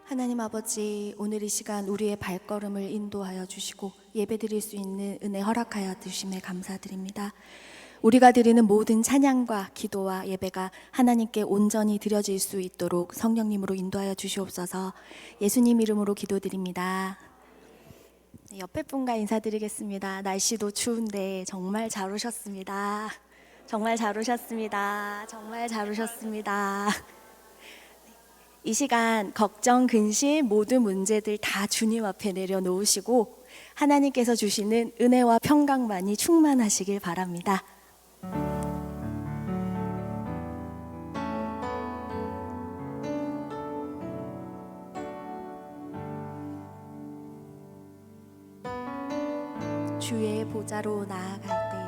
하나님 아버지, 오늘 이 시간 우리의 발걸음을 인도하여 주시고 예배드릴 수 있는 은혜 허락하여 주심에 감사드립니다. 우리가 드리는 모든 찬양과 기도와 예배가 하나님께 온전히 드려질 수 있도록 성령님으로 인도하여 주시옵소서. 예수님 이름으로 기도드립니다. 옆에 분과 인사드리겠습니다. 날씨도 추운데 정말 잘 오셨습니다. 정말 잘 오셨습니다. 정말 잘 오셨습니다. 이 시간 걱정, 근심, 모든 문제들 다 주님 앞에 내려놓으시고 하나님께서 주시는 은혜와 평강만이 충만하시길 바랍니다. 주의 보좌로 나아갈 때에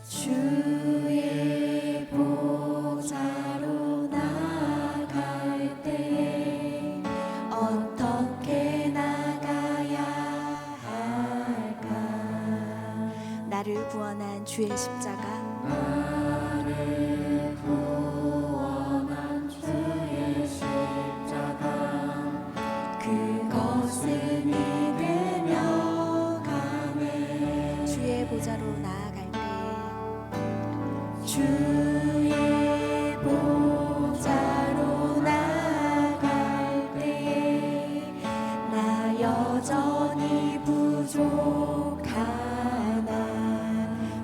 주의 보좌로 나아갈 때에 어떻게 나가야 할까? 나를 구원한 주의 십자가, 나를 구원한 주의 십자가, 그것을 믿으며 가네. 주의 보좌로 나아갈 때 주의 보좌로 나아갈 때 나 여전히 부족하나.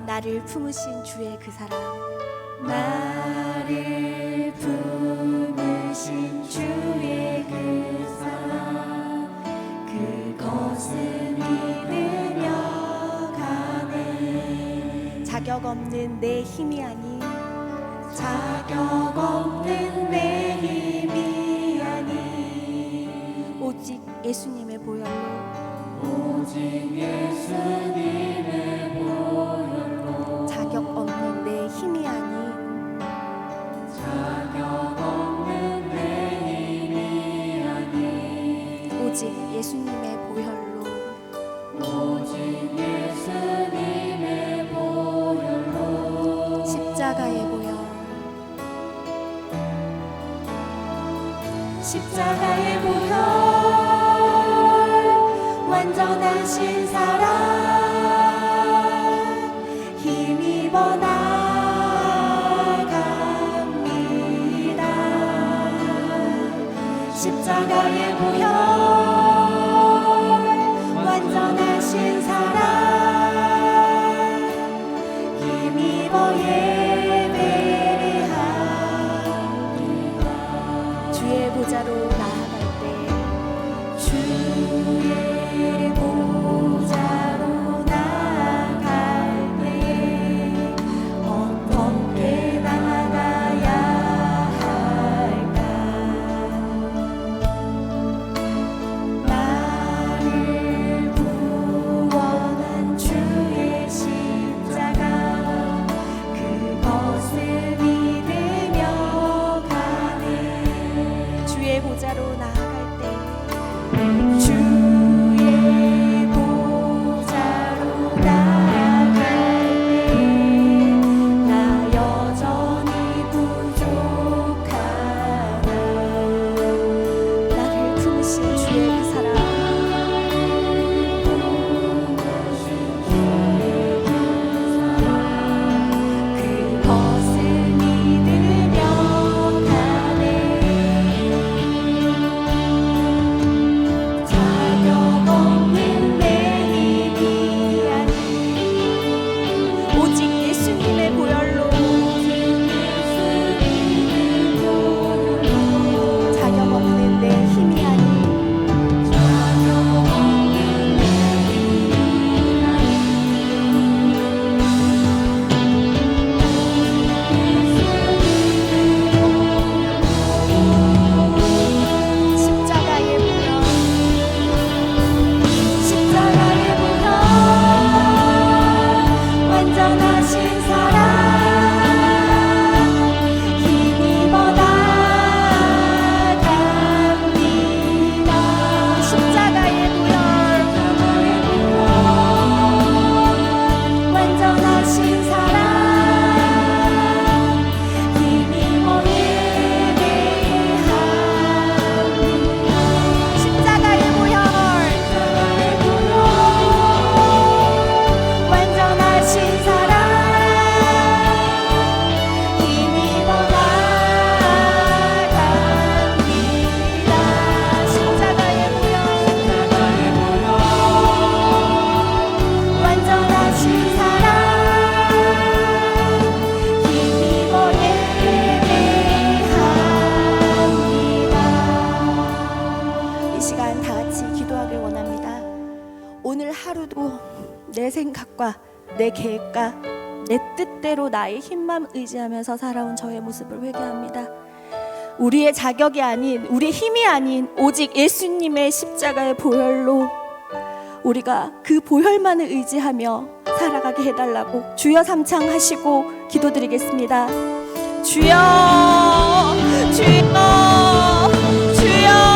나를 품으신 주의 그 사랑, 나를 품으신 주의 그 사랑, 그것을 믿으며 가네. 자격 없는 내 힘이 아닌, 자격 없는 내 힘이 아닌 오직 예수님의 보혈로, 오직 예수님의 보혈로. 자격 없는 내 힘이 아닌, 자격 없는 내 힘이 아닌 오직 예수님의 보혈로, 오직 예수님의 보혈로. 십자가의 보혈, 십자가의 보혈, 완전하신 사랑 힘입어 나갑니다. 십자가의 보혈, 완전하신 사랑 힘입어 예배를 합니다. 주의 보좌로 나아갈 때 주의 보좌로 나아갈 때 어떻게 나가야 할까? 나를 구원한 주의 십자가, 그것을 믿으며 가네. 주의 보좌로 내 생각과 내 계획과 내 뜻대로 나의 힘만 의지하면서 살아온 저의 모습을 회개합니다. 우리의 자격이 아닌, 우리의 힘이 아닌 오직 예수님의 십자가의 보혈로 우리가 그 보혈만을 의지하며 살아가게 해달라고 주여 삼창하시고 기도드리겠습니다. 주여, 주여, 주여.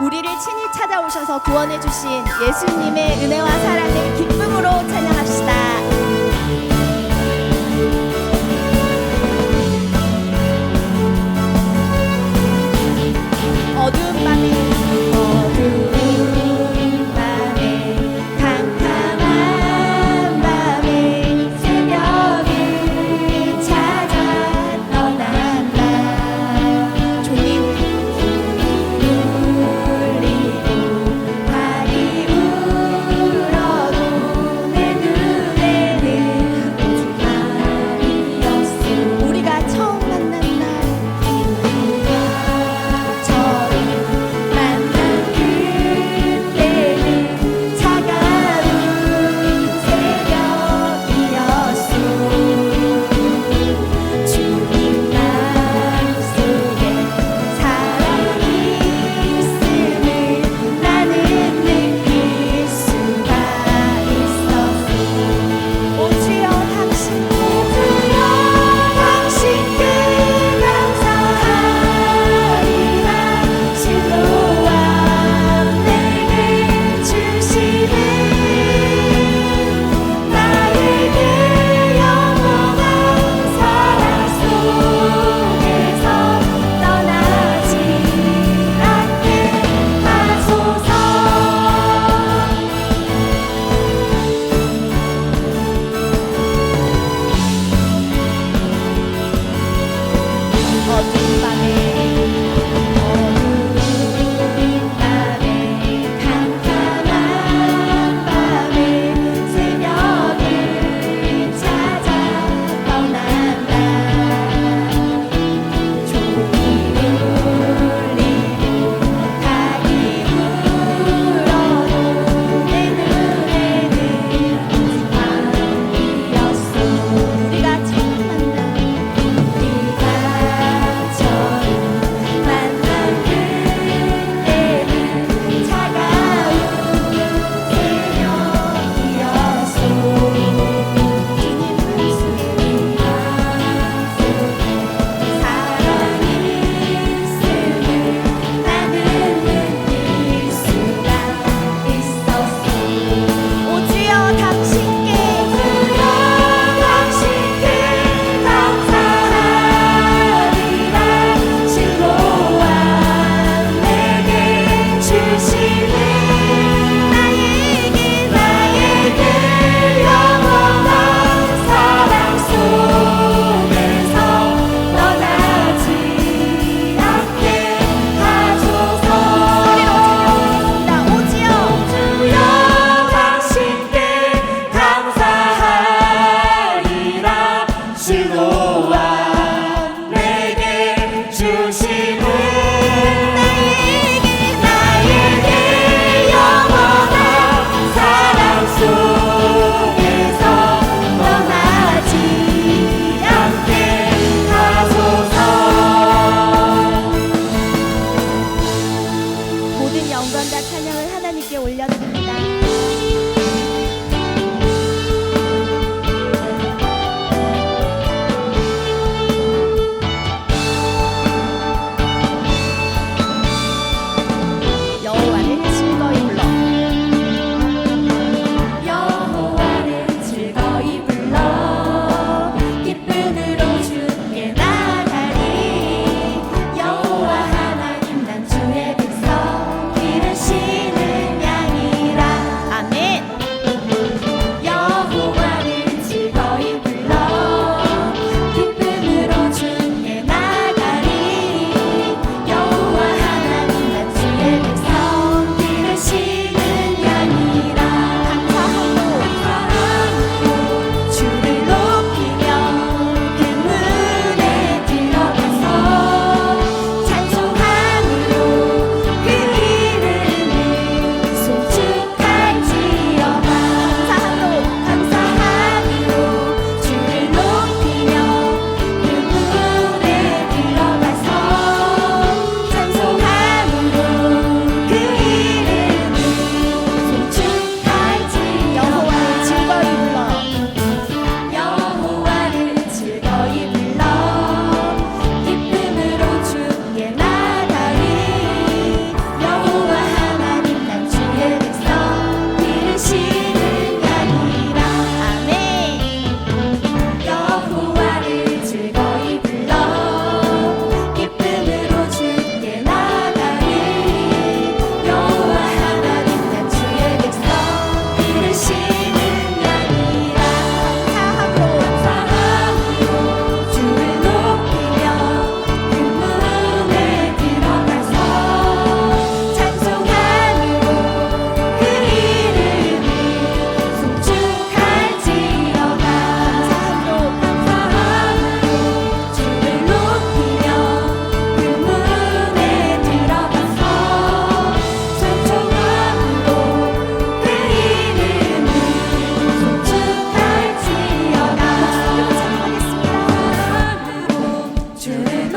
우리를 친히 찾아오셔서 구원해 주신 예수님의 은혜와 사랑을 기쁨으로 찬양합시다. 어두운 밤에 캄캄한 밤에 새벽을 찾아 떠난다. 종이 울리고 달이 울어도 내 눈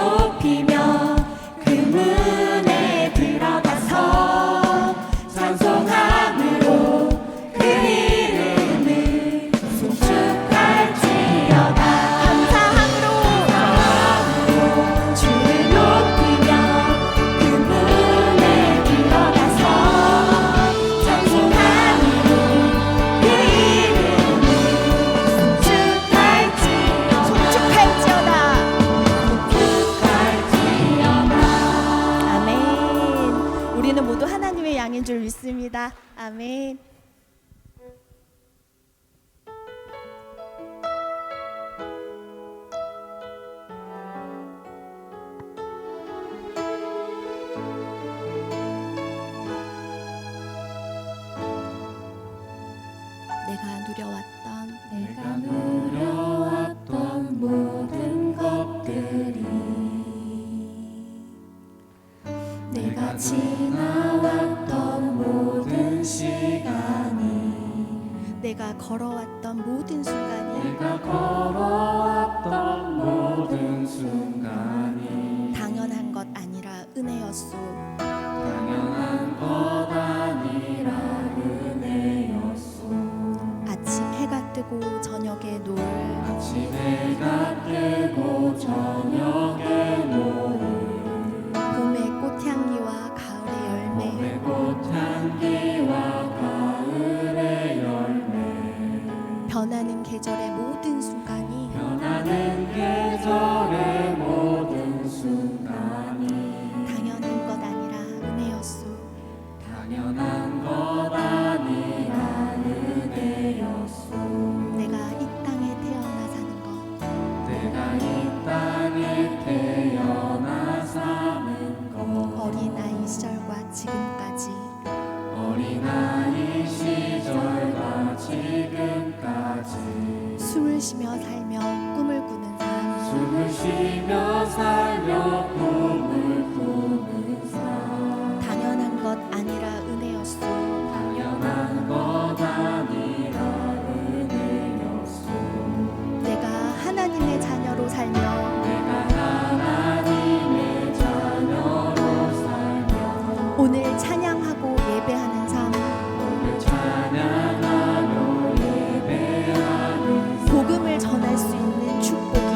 높이며 그 문에 들어가서 찬송함으로 그 이름을 송축할지어다. 감사함으로 주를 높이며 그 문에 들어가서 찬송함으로 그 이름을 송축할지어다. 아멘. 우리는 모두 하나님의 양인 줄 믿습니다. 아멘. 내가 누려왔던 모든 것들이 내가 지나왔던 모든 시간이 내가 걸어왔던 모든 순간이 당연한 것 아니라 은혜였소. 아침 해가 뜨고 저녁에 노을 봄의 꽃향기와 가을의 열매 변하는 계절의 모든 순간이 당연한 것 아니라 은혜였소. 내가 이 땅에 태어나 사는 것 어린아이 시절과 지금까지 숨을 쉬며 살며 꿈을 꾸는 삶 당연한 것 아니라 은혜였소. 내가 하나님의 자녀로 살며 오늘 찬양하고 예배하는 삶 복음을 전할 수 있는 축복이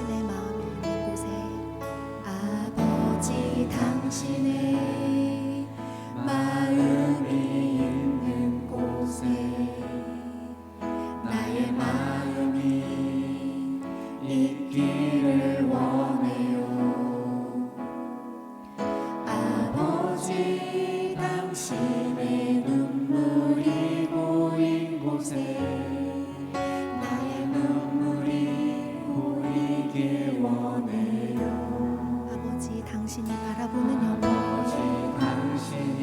당신의 마음이 있는 곳에 아버지 당신의 마음이 있는 곳에 나의 마음이 있기를 원해요. 아버지 당신의 눈물이 보인 곳에 나의 눈물이 보이길 원해요. 아버지 당신이 바라보는 영혼, 아버지 당신이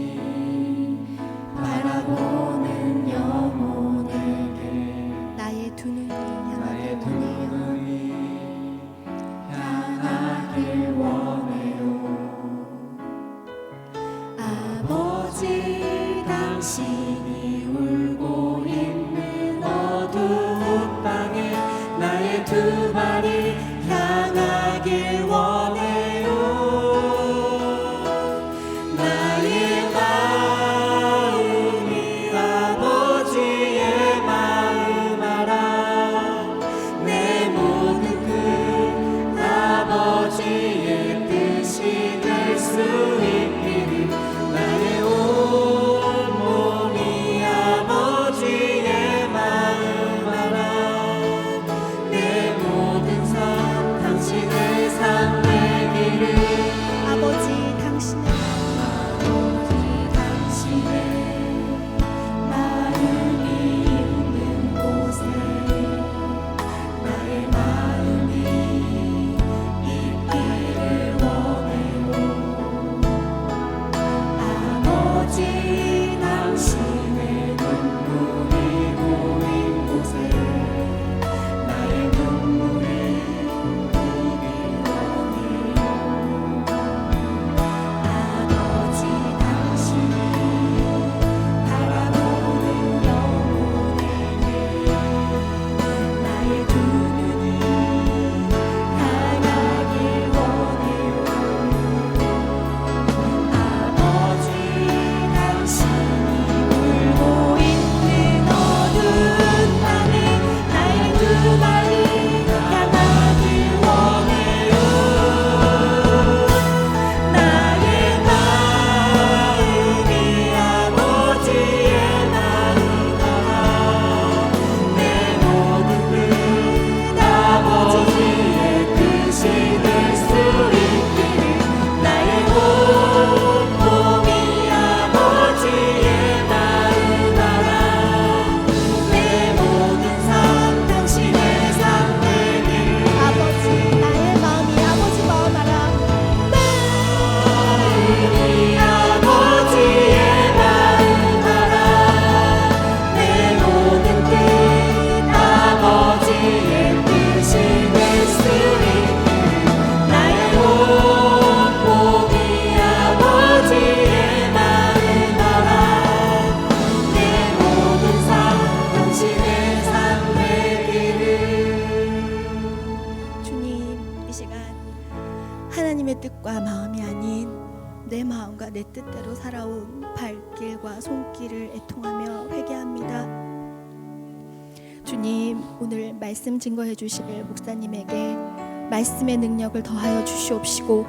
바라보는 영혼에게 나의 두 눈이 향하길 원해요. 아버지 당신이 울고 있는 어두운 방에 나의 두 발이 향하길 원해요. 나의 마음이 아버지의 마음 알아. 내 모든 뜻 아버지의 뜻이 될 수 있기를 나의 온 몸이 아버지의 마음 알아. 내 모든 삶 당신의 삶 되기를. 아버지 당신의 마음이 있는 곳에 나의 마음이 있기를 원해요. 아버지 당신의 눈물이 보인 곳에 나의 눈물이 보이길 원해요. 아버지 당신이 바라보는 영혼에게 나의 두 눈이 향하길 원해요. 아버지 당신이 울고 있는 어두운 밤에 나의 두 발이 향하길 원해요. 나의 마음이 아버지의 마음 알아. 내 모든 뜻 아버지의 뜻이 될 수 있기를 나의 온 몸이 아버지의 마음 알아. 내 모든 삶 당신의 삶 되기를. 아버지 나의 마음이 아버지 마음 알아. 마음이 아버지의 마음 알아. 내 모든 뜻 아버지의 뜻이 될 수 있기를 나의 온 몸이 아버지의 마음 알아. 내 모든 삶 당신의 삶 되기를. 주님, 이 시간 하나님의 뜻과 마음이 아닌 내 마음과 내 뜻대로 살아온 발길과 손길을 애통하며 회개합니다. 주님, 오늘 말씀 증거해 주실 목사님에게 말씀의 능력을 더하여 주시옵시고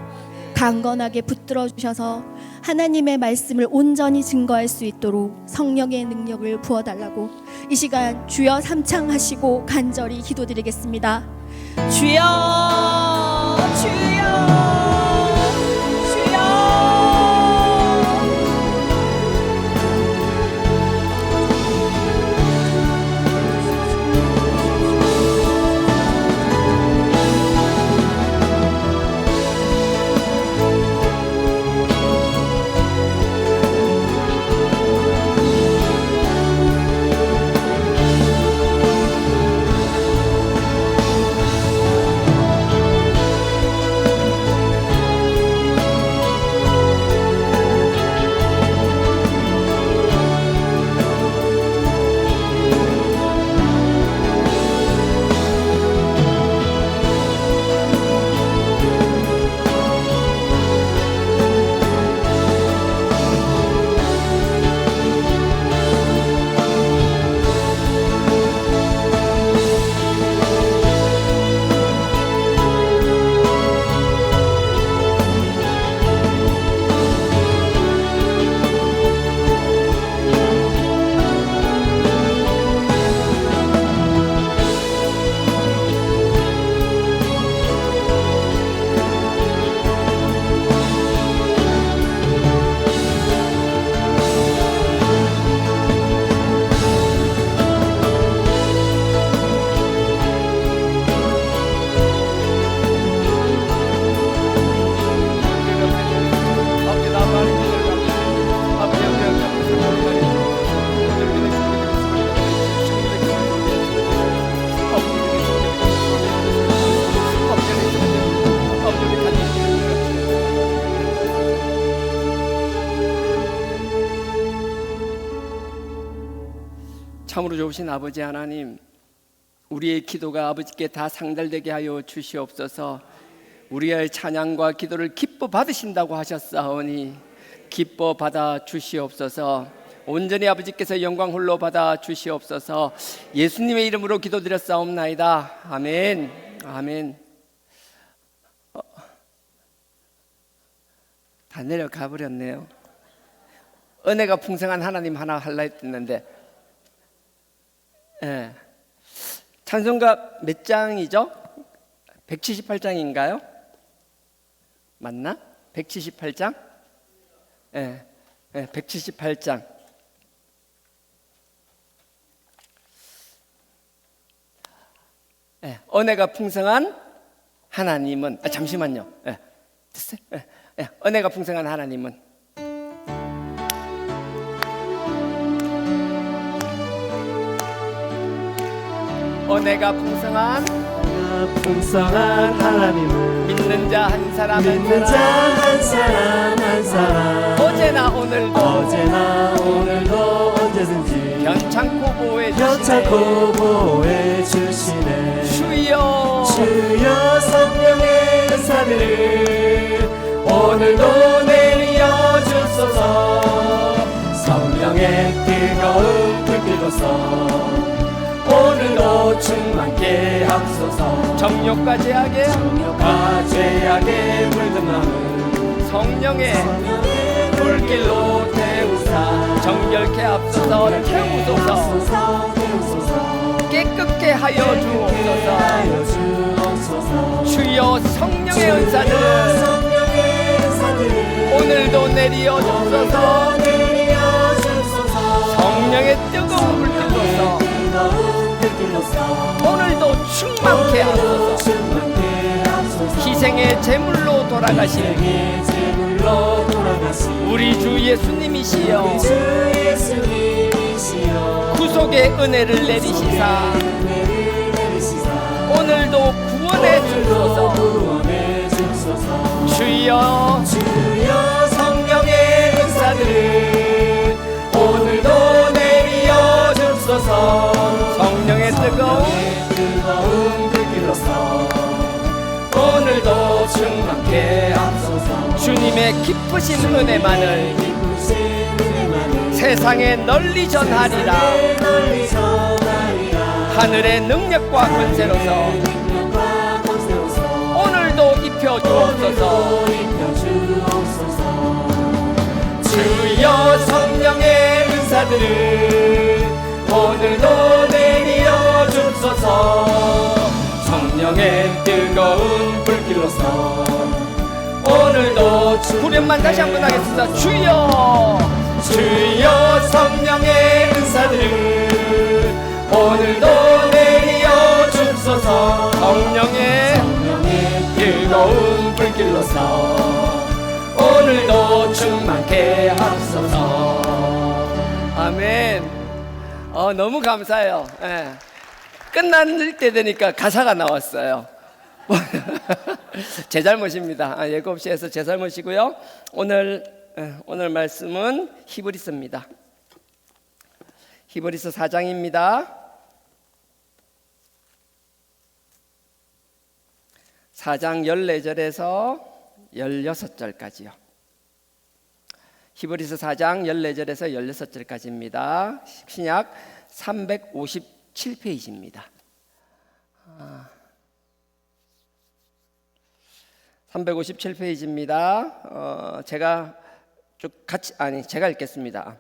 강건하게 붙들어 주셔서 하나님의 말씀을 온전히 증거할 수 있도록 성령의 능력을 부어달라고 이 시간 주여 삼창하시고 간절히 기도드리겠습니다. 주여, 주여, 주여. 참으로 좋으신 아버지 하나님, 우리의 기도가 아버지께 다 상달되게 하여 주시옵소서. 우리의 찬양과 기도를 기뻐 받으신다고 하셨사오니 기뻐 받아 주시옵소서. 온전히 아버지께서 영광 홀로 받아 주시옵소서. 예수님의 이름으로 기도드렸사옵나이다. 아멘. 아멘. 다 내려가 버렸네요. 은혜가 풍성한 하나님 하나 할라 했는데, 예. 찬송가 몇 장이죠? 178장인가요? 맞나? 178장? 예, 178장. 예, 은혜가 풍성한 하나님은, 잠시만요. 예, 됐어요? 은혜가 풍성한 하나님은 은혜가 풍성한 하나님을 믿는 자 한 사람 한 사람 어제나 오늘도 언제든지 변창코 보호해 주시네. 주여 성령의 은사들을 오늘도 내려 주소서. 성령의 뜨거운 불길로서 오늘도 충만케 하소서. 정욕과 죄악에 물든 마음 성령의 불길로 태우사 정결케 앞서서 태우소서. 깨끗게 하여 주옵소서. 주여 성령의 은사들을 오늘도 내려 주소서. 성령의 뜨거운 불길로서 오늘도 충만케 하소서. 희생의 제물로 돌아가신 우리 주 예수님이시여 구속의 은혜를 내리시사 오늘도 구원해 주소서. 주여 성령의 은사들을 오늘도 내려 주소서. 성령의 뜨거운 불길로서 오늘도 충만케 하소서. 주님의 기쁘신 은혜만을 세상에 널리 전하리라. 하늘의 능력과 권세로서 오늘도 입혀 주옵소서. 주여 성령의 은사들을 오늘도 내려 주소서. 성령의 뜨거운 불길로서 오늘도 후렴만 다시 한번 하겠습니다. 주여 성령의 은사들을 오늘도 내려 주소서. 성령의 뜨거운 불길로서 오늘도 충만케 하소서. 아멘. 너무 감사해요. 끝날 때 되니까 가사가 나왔어요. 제 잘못입니다. 예고 없이 해서 제 잘못이고요. 오늘 말씀은 히브리서입니다. 히브리서 4장입니다. 4장 14절에서 16절까지요. 히브리서 4장 14절에서 16절까지입니다. 신약 357페이지입니다. 357페이지입니다. 제가 제가 읽겠습니다.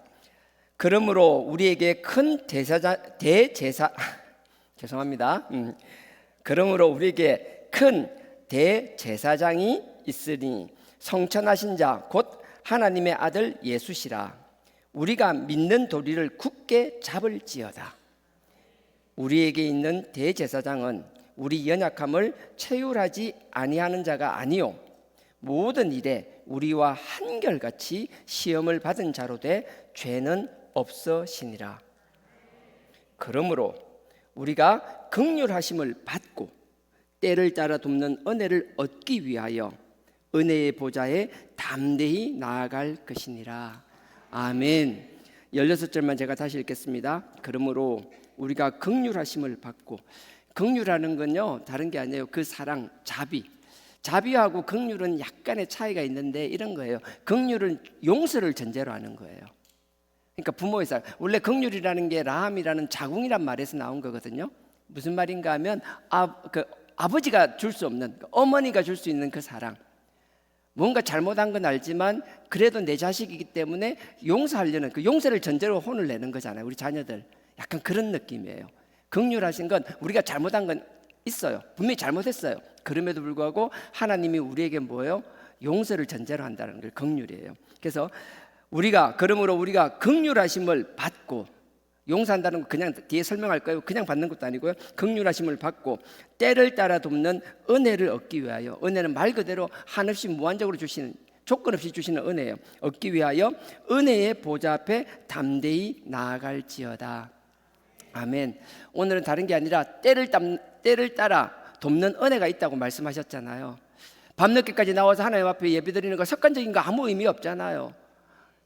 그러므로 우리에게 큰 그러므로 우리에게 큰 대제사장이 있으니 성천하신 자 곧 하나님의 아들 예수시라. 우리가 믿는 도리를 굳게 잡을지어다. 우리에게 있는 대제사장은 우리 연약함을 체휼하지 아니하는 자가 아니요 모든 일에 우리와 한결같이 시험을 받은 자로 돼 죄는 없으시니라. 그러므로 우리가 긍휼하심을 받고 때를 따라 돕는 은혜를 얻기 위하여 은혜의 보좌에 담대히 나아갈 것이니라. 아멘. 16절만 제가 다시 읽겠습니다. 그러므로 우리가 긍휼하심을 받고, 긍휼하는 건요 다른 게 아니에요. 그 사랑, 자비하고 긍휼은 약간의 차이가 있는데 이런 거예요. 긍휼은 용서를 전제로 하는 거예요. 그러니까 부모의 사랑, 원래 긍휼이라는 게 라함이라는 자궁이란 말에서 나온 거거든요. 무슨 말인가 하면 아버지가 줄 수 없는, 어머니가 줄 수 있는 그 사랑. 뭔가 잘못한 건 알지만 그래도 내 자식이기 때문에 용서하려는, 그 용서를 전제로 혼을 내는 거잖아요. 우리 자녀들 약간 그런 느낌이에요. 긍휼하신 건 우리가 잘못한 건 있어요. 분명히 잘못했어요. 그럼에도 불구하고 하나님이 우리에게 뭐예요? 용서를 전제로 한다는 게 긍휼이에요. 그래서 그러므로 우리가 긍휼하심을 받고, 용서한다는 거 그냥 뒤에 설명할 거예요. 그냥 받는 것도 아니고요. 긍휼하심을 받고 때를 따라 돕는 은혜를 얻기 위하여, 은혜는 말 그대로 한없이 무한적으로 주시는, 조건 없이 주시는 은혜예요. 얻기 위하여 은혜의 보좌 앞에 담대히 나아갈지어다. 아멘. 오늘은 다른 게 아니라 때를 따라 돕는 은혜가 있다고 말씀하셨잖아요. 밤늦게까지 나와서 하나님 앞에 예배 드리는 거 습관적인 거 아무 의미 없잖아요.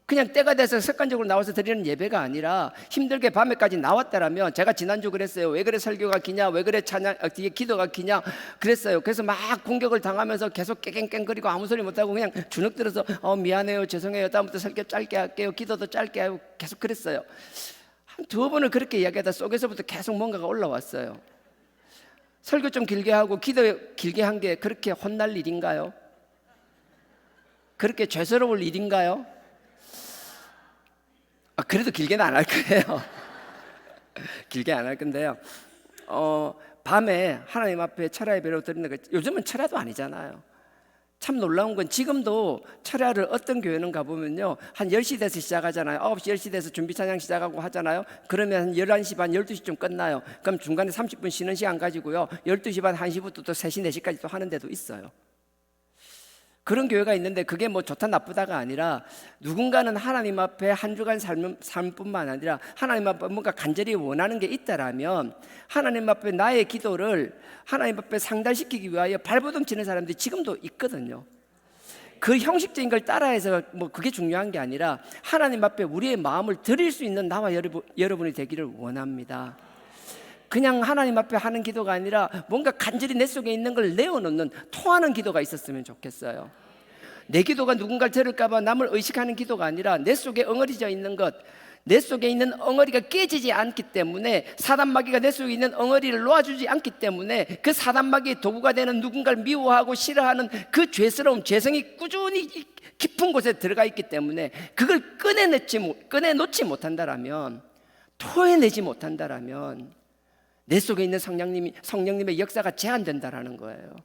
그냥 때가 돼서 습관적으로 나와서 드리는 예배가 아니라 힘들게 밤에까지 나왔다라면, 제가 지난주 그랬어요. 왜 그래 설교가 기냐, 왜 그래 찬양 뒤에 기도가 기냐 그랬어요. 그래서 막 공격을 당하면서 계속 깨갱깽거리고 아무 소리 못하고 그냥 주눅 들어서 미안해요, 죄송해요, 다음부터 설교 짧게 할게요, 기도도 짧게 하고 계속 그랬어요. 한 2번을 그렇게 이야기하다 속에서부터 계속 뭔가가 올라왔어요. 설교 좀 길게 하고 기도 길게 한 게 그렇게 혼날 일인가요? 그렇게 죄스러울 일인가요? 그래도 길게는 안 할 거예요. 길게 안 할 건데요. 밤에 하나님 앞에 철야 예배로 드리는 거, 요즘은 철야도 아니잖아요. 참 놀라운 건 지금도 철야를 어떤 교회는 가보면요, 한 10시 돼서 시작하잖아요. 9시 10시 돼서 준비 찬양 시작하고 하잖아요. 그러면 한 11시 반 12시쯤 끝나요. 그럼 중간에 30분 쉬는 시간 가지고요, 12시 반 1시부터 또 3시 4시까지 또 하는 데도 있어요. 그런 교회가 있는데 그게 뭐 좋다 나쁘다가 아니라, 누군가는 하나님 앞에 한 주간 삶뿐만 아니라 하나님 앞에 뭔가 간절히 원하는 게 있다라면 하나님 앞에 나의 기도를 하나님 앞에 상달시키기 위하여 발버둥 치는 사람들이 지금도 있거든요. 그 형식적인 걸 따라해서 뭐 그게 중요한 게 아니라 하나님 앞에 우리의 마음을 드릴 수 있는 나와 여러분이 되기를 원합니다. 그냥 하나님 앞에 하는 기도가 아니라 뭔가 간절히 내 속에 있는 걸 내어놓는, 토하는 기도가 있었으면 좋겠어요. 내 기도가 누군가를 들을까 봐 남을 의식하는 기도가 아니라 내 속에 엉어리져 있는 것, 내 속에 있는 엉어리가 깨지지 않기 때문에, 사단마귀가 내 속에 있는 엉어리를 놓아주지 않기 때문에 그 사단마귀의 도구가 되는 누군가를 미워하고 싫어하는 그 죄스러운 죄성이 꾸준히 깊은 곳에 들어가 있기 때문에 그걸 꺼내놓지 못한다라면, 토해내지 못한다라면 내 속에 있는 성령님의 역사가 제한된다라는 거예요.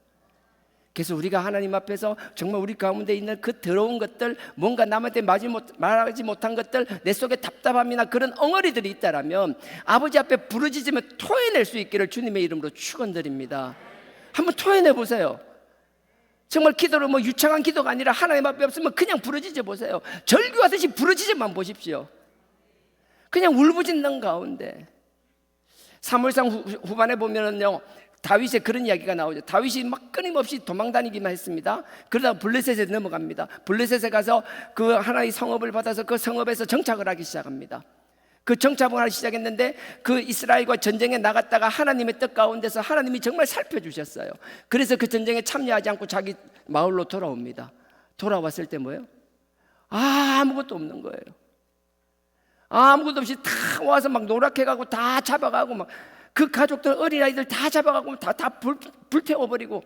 그래서 우리가 하나님 앞에서 정말 우리 가운데 있는 그 더러운 것들, 뭔가 남한테 말하지 못한 것들, 내 속에 답답함이나 그런 엉어리들이 있다라면 아버지 앞에 부르짖으면 토해낼 수 있기를 주님의 이름으로 축원드립니다. 한번 토해내 보세요. 정말 기도를 뭐 유창한 기도가 아니라 하나님 앞에 없으면 그냥 부르짖어 보세요. 절규하듯이 부르짖어만 보십시오. 그냥 울부짖는 가운데. 사무엘상 후반에 보면은요, 다윗의 그런 이야기가 나오죠. 다윗이 막 끊임없이 도망다니기만 했습니다. 그러다가 블레셋에 넘어갑니다. 블레셋에 가서 그 하나의 성읍을 받아서 그 성읍에서 정착을 하기 시작합니다. 그 정착을 하기 시작했는데 그 이스라엘과 전쟁에 나갔다가 하나님의 뜻 가운데서 하나님이 정말 살펴주셨어요. 그래서 그 전쟁에 참여하지 않고 자기 마을로 돌아옵니다. 돌아왔을 때 뭐예요? 아무것도 없는 거예요. 아무것도 없이 다 와서 막 노랗게가고 다 잡아가고 막 그 가족들, 어린아이들 다 잡아가고 다 불태워버리고,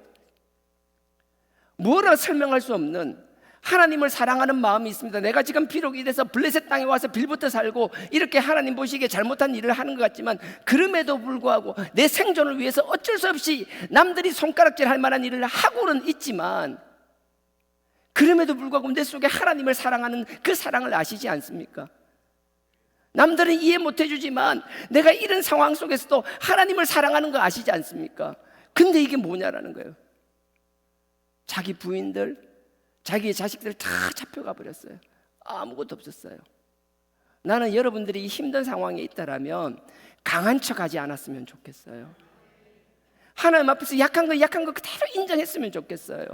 뭐라 설명할 수 없는 하나님을 사랑하는 마음이 있습니다. 내가 지금 비록 이래서 블레셋 땅에 와서 빌부터 살고 이렇게 하나님 보시기에 잘못한 일을 하는 것 같지만, 그럼에도 불구하고 내 생존을 위해서 어쩔 수 없이 남들이 손가락질 할 만한 일을 하고는 있지만, 그럼에도 불구하고 내 속에 하나님을 사랑하는 그 사랑을 아시지 않습니까? 남들은 이해 못 해주지만 내가 이런 상황 속에서도 하나님을 사랑하는 거 아시지 않습니까? 근데 이게 뭐냐라는 거예요. 자기 부인들, 자기의 자식들 다 잡혀가 버렸어요. 아무것도 없었어요. 나는 여러분들이 힘든 상황에 있다라면 강한 척하지 않았으면 좋겠어요. 하나님 앞에서 약한 거 그대로 인정했으면 좋겠어요.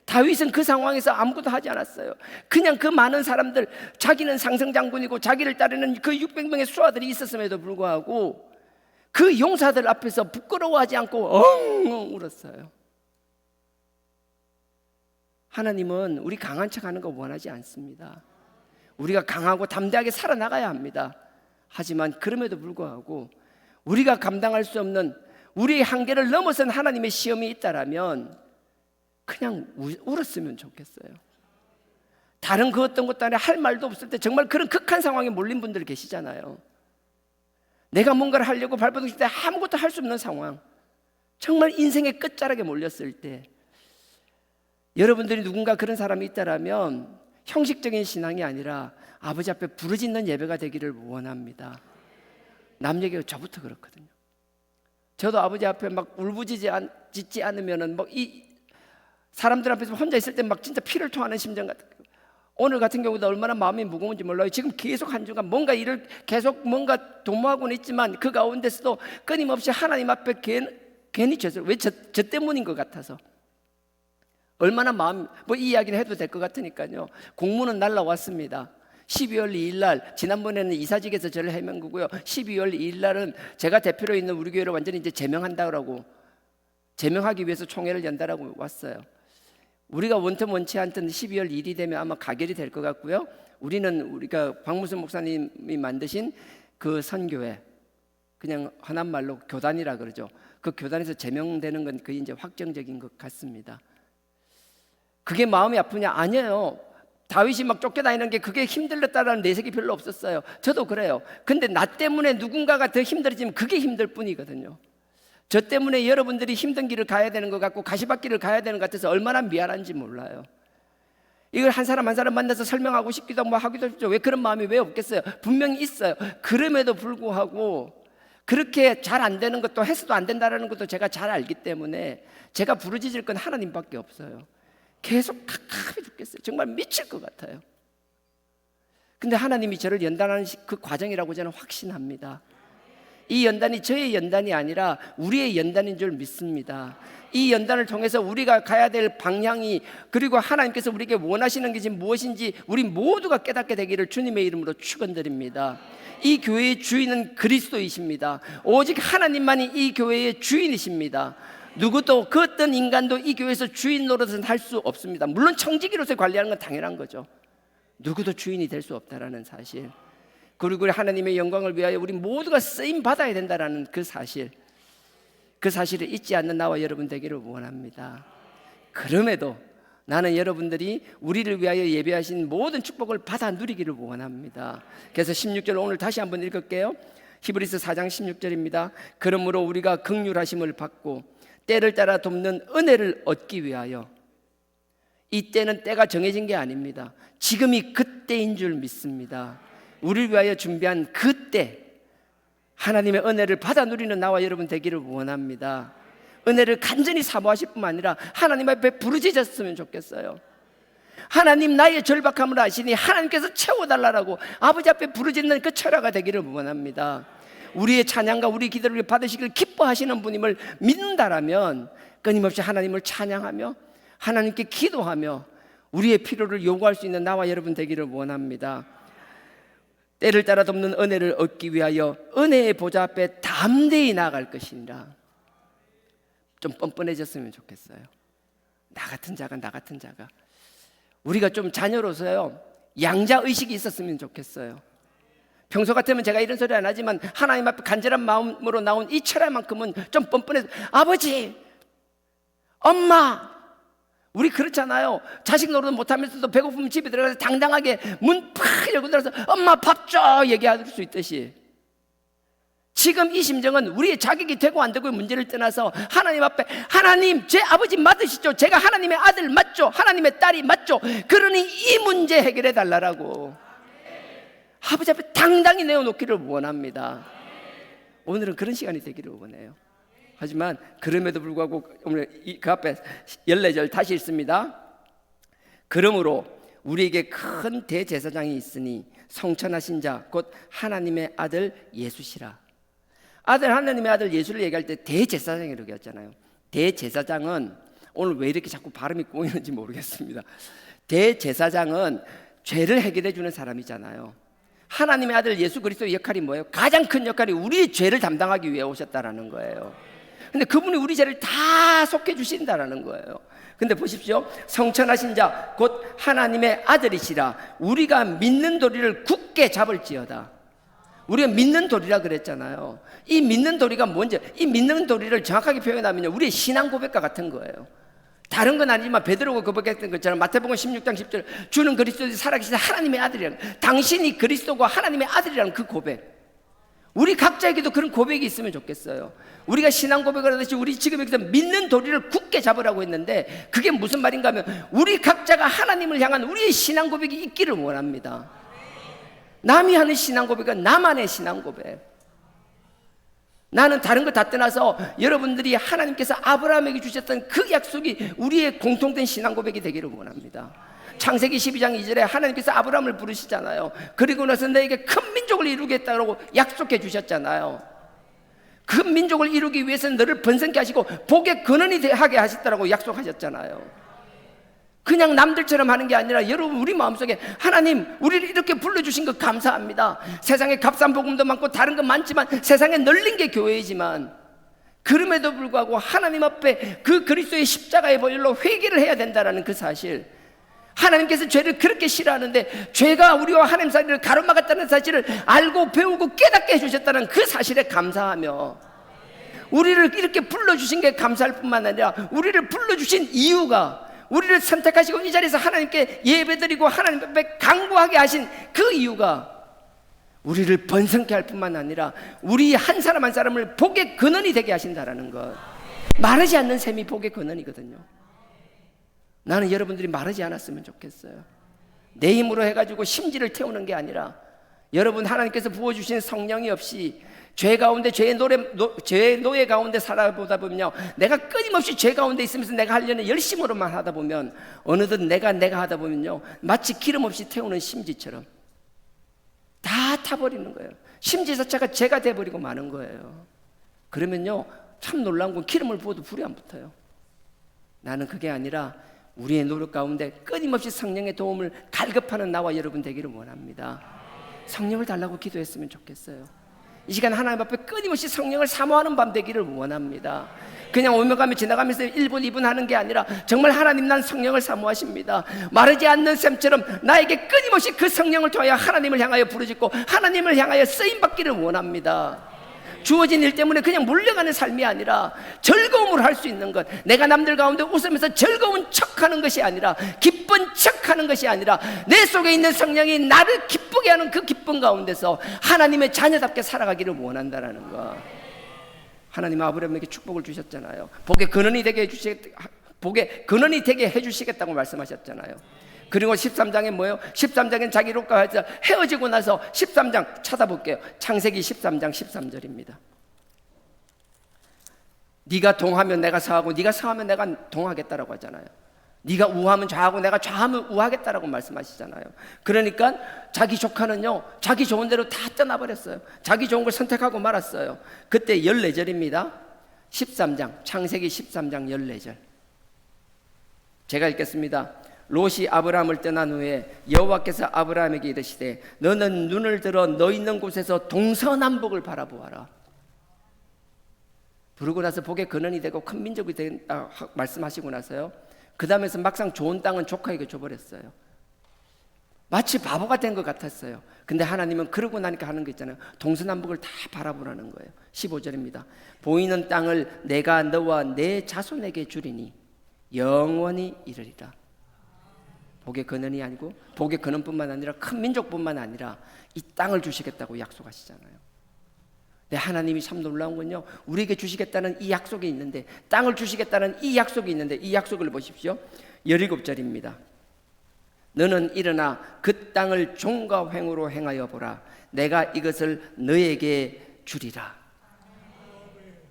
다윗은 그 상황에서 아무것도 하지 않았어요. 그냥 그 많은 사람들, 자기는 상승장군이고 자기를 따르는 그 600명의 수하들이 있었음에도 불구하고 그 용사들 앞에서 부끄러워하지 않고 엉엉 울었어요. 하나님은 우리 강한 척하는 거 원하지 않습니다. 우리가 강하고 담대하게 살아나가야 합니다. 하지만 그럼에도 불구하고 우리가 감당할 수 없는 우리의 한계를 넘어선 하나님의 시험이 있다라면 그냥 울었으면 좋겠어요. 다른 그 어떤 것도 아니라 할 말도 없을 때 정말 그런 극한 상황에 몰린 분들 계시잖아요. 내가 뭔가를 하려고 발버둥 칠 때 아무것도 할 수 없는 상황, 정말 인생의 끝자락에 몰렸을 때 여러분들이 누군가 그런 사람이 있다라면 형식적인 신앙이 아니라 아버지 앞에 부르짖는 예배가 되기를 원합니다. 남 얘기가 저부터 그렇거든요. 저도 아버지 앞에 막 울부짖지 않으면은 막 이 사람들 앞에서 혼자 있을 때 막 진짜 피를 토하는 심정 같은. 오늘 같은 경우도 얼마나 마음이 무거운지 몰라요. 지금 계속 한 주간 뭔가 일을 계속 뭔가 도모하고는 있지만 그 가운데서도 끊임없이 하나님 앞에 괜히 왜 저 때문인 것 같아서 얼마나 마음 이 이야기는 해도 될 것 같으니까요. 공문은 날라왔습니다. 12월 2일 날 지난번에는 이사직에서 저를 해명한 거고요. 12월 2일 날은 제가 대표로 있는 우리 교회를 완전히 이제 제명한다고 제명하기 위해서 총회를 연다라고 왔어요. 우리가 원치 않던 12월 1일이 되면 아마 가결이 될 것 같고요. 우리가 박무순 목사님이 만드신 그 선교회, 그냥 흔한 말로 교단이라 그러죠. 그 교단에서 제명되는 건 거의 이제 확정적인 것 같습니다. 그게 마음이 아프냐? 아니에요. 다윗이 막 쫓겨다니는 게 그게 힘들었다라는 내색이 별로 없었어요. 저도 그래요. 근데 나 때문에 누군가가 더 힘들어지면 그게 힘들 뿐이거든요. 저 때문에 여러분들이 힘든 길을 가야 되는 것 같고 가시밭길을 가야 되는 것 같아서 얼마나 미안한지 몰라요. 이걸 한 사람 한 사람 만나서 설명하고 싶기도 하고 하기도 싶죠. 왜 그런 마음이 왜 없겠어요? 분명히 있어요. 그럼에도 불구하고 그렇게 잘 안 되는 것도 해서도 안 된다는 것도 제가 잘 알기 때문에 제가 부르짖을 건 하나님밖에 없어요. 계속 갑갑해 죽겠어요. 정말 미칠 것 같아요. 근데 하나님이 저를 연단하는 그 과정이라고 저는 확신합니다. 이 연단이 저의 연단이 아니라 우리의 연단인 줄 믿습니다. 이 연단을 통해서 우리가 가야 될 방향이, 그리고 하나님께서 우리에게 원하시는 것이 무엇인지 우리 모두가 깨닫게 되기를 주님의 이름으로 축원드립니다. 이 교회의 주인은 그리스도이십니다. 오직 하나님만이 이 교회의 주인이십니다. 누구도 그 어떤 인간도 이 교회에서 주인 노릇은 할 수 없습니다. 물론 청지기로서 관리하는 건 당연한 거죠. 누구도 주인이 될 수 없다라는 사실, 그리고 하나님의 영광을 위하여 우리 모두가 쓰임 받아야 된다라는 그 사실을 잊지 않는 나와 여러분 되기를 원합니다. 그럼에도 나는 여러분들이 우리를 위하여 예배하신 모든 축복을 받아 누리기를 원합니다. 그래서 16절 오늘 다시 한번 읽을게요. 히브리서 4장 16절입니다. 그러므로 우리가 긍휼하심을 받고 때를 따라 돕는 은혜를 얻기 위하여, 이 때는 때가 정해진 게 아닙니다. 지금이 그때인 줄 믿습니다. 우리를 위하여 준비한 그때 하나님의 은혜를 받아 누리는 나와 여러분 되기를 원합니다. 은혜를 간절히 사모하실 뿐만 아니라 하나님 앞에 부르짖었으면 좋겠어요. 하나님, 나의 절박함을 아시니 하나님께서 채워달라고 아버지 앞에 부르짖는 그 철야가 되기를 원합니다. 우리의 찬양과 우리 기도를 받으시길 기뻐하시는 분임을 믿는다라면 끊임없이 하나님을 찬양하며 하나님께 기도하며 우리의 필요를 요구할 수 있는 나와 여러분 되기를 원합니다. 때를 따라 돕는 은혜를 얻기 위하여 은혜의 보좌 앞에 담대히 나아갈 것이니라. 좀 뻔뻔해졌으면 좋겠어요. 나 같은 자가 우리가 좀 자녀로서요 양자의식이 있었으면 좋겠어요. 평소 같으면 제가 이런 소리 안 하지만 하나님 앞에 간절한 마음으로 나온 이 철야만큼은 좀 뻔뻔해서, 아버지, 엄마, 우리 그렇잖아요. 자식 노릇 못하면서도 배고프면 집에 들어가서 당당하게 문 팍 열고 들어가서 엄마 밥 줘 얘기할 수 있듯이, 지금 이 심정은 우리의 자격이 되고 안 되고의 문제를 떠나서 하나님 앞에, 하나님, 제 아버지 맞으시죠? 제가 하나님의 아들 맞죠? 하나님의 딸이 맞죠? 그러니 이 문제 해결해 달라고 아버지 앞에 당당히 내어놓기를 원합니다. 오늘은 그런 시간이 되기를 원해요. 하지만 그럼에도 불구하고 오늘 그 앞에 14절 다시 읽습니다. 그러므로 우리에게 큰 대제사장이 있으니 성천하신 자 곧 하나님의 아들 예수시라. 하나님의 아들 예수를 얘기할 때 대제사장이라고 했잖아요. 대제사장은 오늘 왜 이렇게 자꾸 발음이 꼬이는지 모르겠습니다. 대제사장은 죄를 해결해 주는 사람이잖아요. 하나님의 아들 예수 그리스도의 역할이 뭐예요? 가장 큰 역할이 우리의 죄를 담당하기 위해 오셨다라는 거예요. 근데 그분이 우리 죄를 다 속해 주신다라는 거예요. 근데 보십시오. 성천하신 자 곧 하나님의 아들이시라. 우리가 믿는 도리를 굳게 잡을지어다. 우리가 믿는 도리라 그랬잖아요. 이 믿는 도리가 뭔지, 이 믿는 도리를 정확하게 표현하면요, 우리의 신앙 고백과 같은 거예요. 다른 건 아니지만 베드로가 고백했던 것처럼 마태복음 16장 10절, 주는 그리스도의 살아계신 하나님의 아들이라는, 당신이 그리스도가 하나님의 아들이라는 그 고백. 우리 각자에게도 그런 고백이 있으면 좋겠어요. 우리가 신앙 고백을 하듯이 우리 지금 여기서 믿는 도리를 굳게 잡으라고 했는데, 그게 무슨 말인가 하면 우리 각자가 하나님을 향한 우리의 신앙 고백이 있기를 원합니다. 남이 하는 신앙 고백은 나만의 신앙 고백. 나는 다른 거 다 떠나서 여러분들이 하나님께서 아브라함에게 주셨던 그 약속이 우리의 공통된 신앙 고백이 되기를 원합니다. 창세기 12장 2절에 하나님께서 아브라함을 부르시잖아요. 그리고 나서 너에게 큰 민족을 이루겠다고 약속해 주셨잖아요. 큰 민족을 이루기 위해서는 너를 번성케 하시고 복의 근원이 하게 하셨다고 약속하셨잖아요. 그냥 남들처럼 하는 게 아니라 여러분 우리 마음속에 하나님 우리를 이렇게 불러주신 거 감사합니다. 세상에 값싼 복음도 많고 다른 건 많지만 세상에 널린 게 교회이지만, 그럼에도 불구하고 하나님 앞에 그 그리스도의 십자가의 보혈로 회개를 해야 된다는 그 사실, 하나님께서 죄를 그렇게 싫어하는데 죄가 우리와 하나님 사이를 가로막았다는 사실을 알고 배우고 깨닫게 해주셨다는 그 사실에 감사하며, 우리를 이렇게 불러주신 게 감사할 뿐만 아니라 우리를 불러주신 이유가, 우리를 선택하시고 이 자리에서 하나님께 예배드리고 하나님 앞에 강구하게 하신 그 이유가 우리를 번성케 할 뿐만 아니라 우리 한 사람 한 사람을 복의 근원이 되게 하신다라는 것. 마르지 않는 셈이 복의 근원이거든요. 나는 여러분들이 마르지 않았으면 좋겠어요. 내 힘으로 해가지고 심지를 태우는 게 아니라, 여러분 하나님께서 부어주신 성령이 없이 죄 가운데 죄의 노예 가운데 살아보다 보면요, 내가 끊임없이 죄 가운데 있으면서 내가 하려는 열심으로만 하다 보면 어느덧 내가 하다 보면요, 마치 기름 없이 태우는 심지처럼 다 타버리는 거예요. 심지 자체가 죄가 돼버리고 마는 거예요. 그러면요, 참 놀라운 건 기름을 부어도 불이 안 붙어요. 나는 그게 아니라 우리의 노력 가운데 끊임없이 성령의 도움을 갈급하는 나와 여러분 되기를 원합니다. 성령을 달라고 기도했으면 좋겠어요. 이 시간 하나님 앞에 끊임없이 성령을 사모하는 밤 되기를 원합니다. 그냥 오며 가며 지나가면서 1분 2분 하는 게 아니라 정말 하나님 난 성령을 사모하십니다. 마르지 않는 샘처럼 나에게 끊임없이 그 성령을 통하여 하나님을 향하여 부르짖고 하나님을 향하여 쓰임받기를 원합니다. 주어진 일 때문에 그냥 물려가는 삶이 아니라 즐거움으로 할 수 있는 것, 내가 남들 가운데 웃으면서 즐거운 척하는 것이 아니라, 기쁜 척하는 것이 아니라, 내 속에 있는 성령이 나를 기쁘게 하는 그 기쁨 가운데서 하나님의 자녀답게 살아가기를 원한다라는 것. 하나님 아브라함에게 축복을 주셨잖아요. 복의 근원이 되게 해주시겠다고 말씀하셨잖아요. 그리고 13장에 뭐예요? 13장엔 자기 롯과 해서 헤어지고 나서 13장 찾아볼게요. 창세기 13장 13절입니다. 네가 동하면 내가 서하고 네가 서하면 내가 동하겠다라고 하잖아요. 네가 우하면 좌하고 내가 좌하면 우하겠다라고 말씀하시잖아요. 그러니까 자기 조카는요, 자기 좋은 대로 다 떠나버렸어요. 자기 좋은 걸 선택하고 말았어요. 그때 14절입니다 13장, 창세기 13장 14절 제가 읽겠습니다. 롯이 아브라함을 떠난 후에 여호와께서 아브라함에게 이르시되 너는 눈을 들어 너 있는 곳에서 동서남북을 바라보아라. 부르고 나서 복의 근원이 되고 큰 민족이 된다 말씀하시고 나서요, 그 다음에서 막상 좋은 땅은 조카에게 줘버렸어요. 마치 바보가 된 것 같았어요. 근데 하나님은 그러고 나니까 하는 거 있잖아요. 동서남북을 다 바라보라는 거예요. 15절입니다. 보이는 땅을 내가 너와 내 자손에게 주리니 영원히 이르리라. 복의 근원이 아니고, 복의 근원뿐만 아니라 큰 민족뿐만 아니라 이 땅을 주시겠다고 약속하시잖아요. 근데 하나님이 참 놀라운 건요, 우리에게 주시겠다는 이 약속이 있는데, 땅을 주시겠다는 이 약속이 있는데, 이 약속을 보십시오. 17절입니다. 너는 일어나 그 땅을 종과 횡으로 행하여 보라. 내가 이것을 너에게 주리라.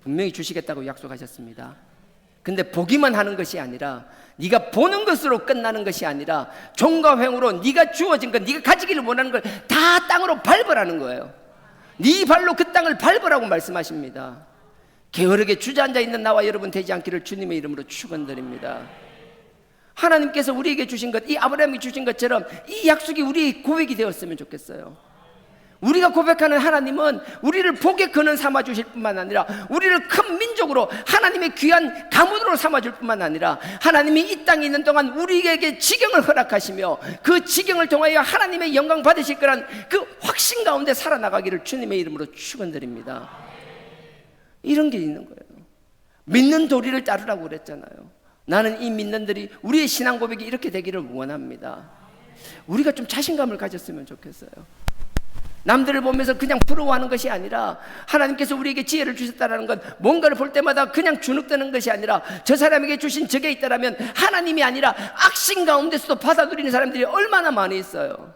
분명히 주시겠다고 약속하셨습니다. 근데 보기만 하는 것이 아니라, 네가 보는 것으로 끝나는 것이 아니라 종과 횡으로 네가 주어진 것, 네가 가지기를 원하는 걸 다 땅으로 밟으라는 거예요. 네 발로 그 땅을 밟으라고 말씀하십니다. 게으르게 주저앉아 있는 나와 여러분 되지 않기를 주님의 이름으로 축원드립니다. 하나님께서 우리에게 주신 것, 이 아브라함이 주신 것처럼 이 약속이 우리의 고백이 되었으면 좋겠어요. 우리가 고백하는 하나님은 우리를 복의 근원 삼아 주실 뿐만 아니라 우리를 큰 민족으로 하나님의 귀한 가문으로 삼아 줄 뿐만 아니라 하나님이 이 땅에 있는 동안 우리에게 지경을 허락하시며 그 지경을 통하여 하나님의 영광 받으실 거란 그 확신 가운데 살아나가기를 주님의 이름으로 축원드립니다. 이런 게 있는 거예요. 믿는 도리를 따르라고 그랬잖아요. 나는 이 믿는들이 우리의 신앙 고백이 이렇게 되기를 원합니다. 우리가 좀 자신감을 가졌으면 좋겠어요. 남들을 보면서 그냥 부러워하는 것이 아니라 하나님께서 우리에게 지혜를 주셨다는 것, 뭔가를 볼 때마다 그냥 주눅드는 것이 아니라 저 사람에게 주신 저게 있다라면 하나님이 아니라 악신 가운데서도 받아 누리는 사람들이 얼마나 많이 있어요.